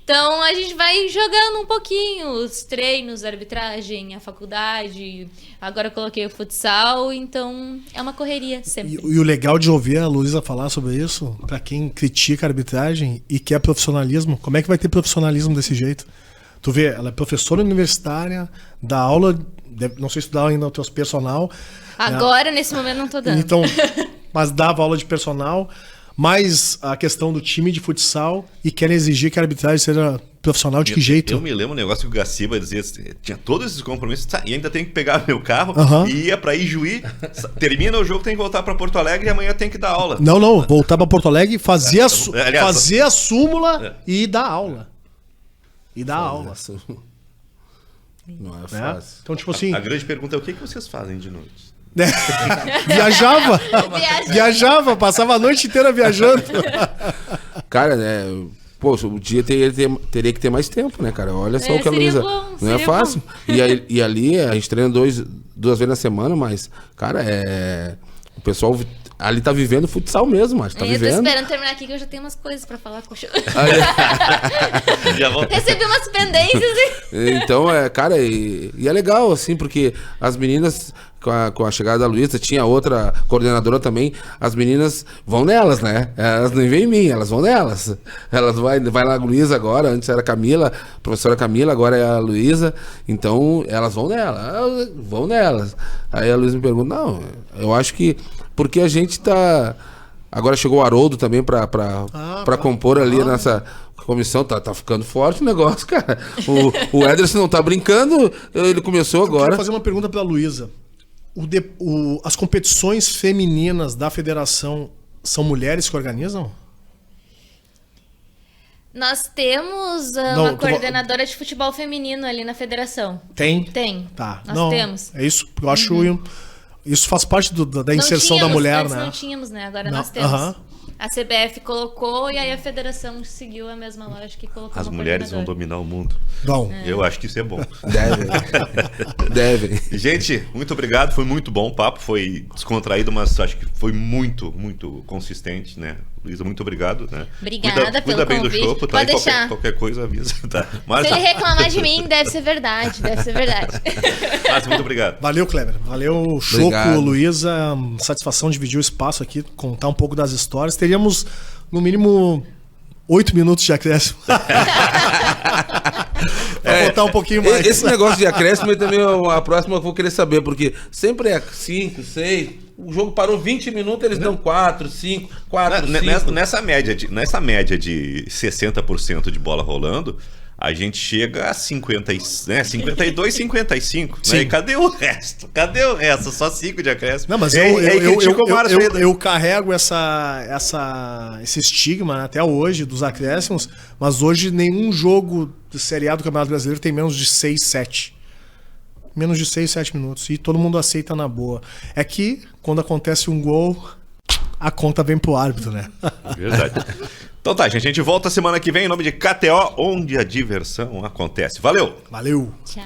Então, a gente vai jogando um pouquinho os treinos, a arbitragem, a faculdade. Agora eu coloquei o futsal, então é uma correria sempre. E o legal de ouvir a Luísa falar sobre isso, pra quem critica a arbitragem e quer profissionalismo, como é que vai ter profissionalismo desse jeito? Tu vê, ela é professora universitária, dá aula, não sei se tu dá ainda ao teu personal. Agora, nesse momento, não tô dando. Então, mas dava aula de personal, mais a questão do time de futsal e querem exigir que a arbitragem seja profissional de que jeito? Eu me lembro um negócio que o Gaciba dizia, tinha todos esses compromissos, e ainda tem que pegar meu carro e ia pra Ijuí, termina o jogo, tem que voltar pra Porto Alegre e amanhã tem que dar aula. Não, voltar pra Porto Alegre, fazer a súmula e dar aula. Não é fácil. Então, tipo assim... A grande pergunta é: o que vocês fazem de noite? Viajava, passava a noite inteira viajando. Cara, né? Pô, o dia teria que ter mais tempo, né, cara? Olha só o que a Luísa... Não é fácil. E ali a gente treina 2 vezes na semana, mas, cara, o pessoal ali tá vivendo futsal mesmo, mas tá vivendo. Eu tô esperando terminar aqui que eu já tenho umas coisas pra falar com o Choco. Recebi umas pendências. Então, cara, e é legal, assim, porque as meninas... Com a chegada da Luísa, tinha outra coordenadora também, as meninas vão nelas, né? Elas não vêm em mim, elas vão nelas. Elas vai lá a Luísa agora, antes era a Camila, a professora Camila, agora é a Luísa, então elas vão nelas. Aí a Luísa me pergunta: não, eu acho que, porque a gente tá... Agora chegou o Haroldo também pra compor ali nessa comissão, tá ficando forte o negócio, cara. O Ederson não tá brincando, ele começou agora. Eu quero fazer uma pergunta pra Luísa. as competições femininas da federação são mulheres que organizam? Nós temos uma coordenadora de futebol feminino ali na federação. Tem? Tem. Tá. Nós temos. É isso, eu acho. Isso faz parte da inserção da mulher, antes né? Não tínhamos, né? Agora Não. nós temos. Aham. A CBF colocou e aí a federação seguiu a mesma lógica e colocou As uma mulheres vão coordenadora. dominar o mundo. Bom. Eu acho que isso é bom. Devem. Gente, muito obrigado. Foi muito bom o papo. Foi descontraído, mas acho que foi muito, muito consistente, né? Luísa, muito obrigado, né? Obrigada Cuida pelo bem convite. do chopp, tá? Pode E deixar. qualquer coisa avisa, tá? Mas, Se ele reclamar de mim, deve ser verdade. Deve ser verdade. mas muito obrigado. Valeu, Kleber. Valeu, Choco, Obrigado. Luísa. Satisfação dividir o espaço aqui, contar um pouco das histórias. Teríamos, no mínimo, 8 minutos de acréscimo. Pra contar um pouquinho mais. Esse negócio de acréscimo também, a próxima eu vou querer saber, porque sempre é 5, 6. O jogo parou 20 minutos, eles dão 4, 5, 4, 5. Nessa média de 60% de bola rolando, a gente chega a 52, 55. Né? E cadê o resto? Cadê o resto? Só 5 de acréscimo. Não, mas eu carrego esse estigma, né, até hoje dos acréscimos, mas hoje nenhum jogo de Série A do Campeonato Brasileiro tem menos de 6, 7. Menos de 6, 7 minutos. E todo mundo aceita na boa. É que, quando acontece um gol, a conta vem pro árbitro, né? Verdade. Então tá, gente. A gente volta semana que vem em nome de KTO, onde a diversão acontece. Valeu! Valeu! Tchau.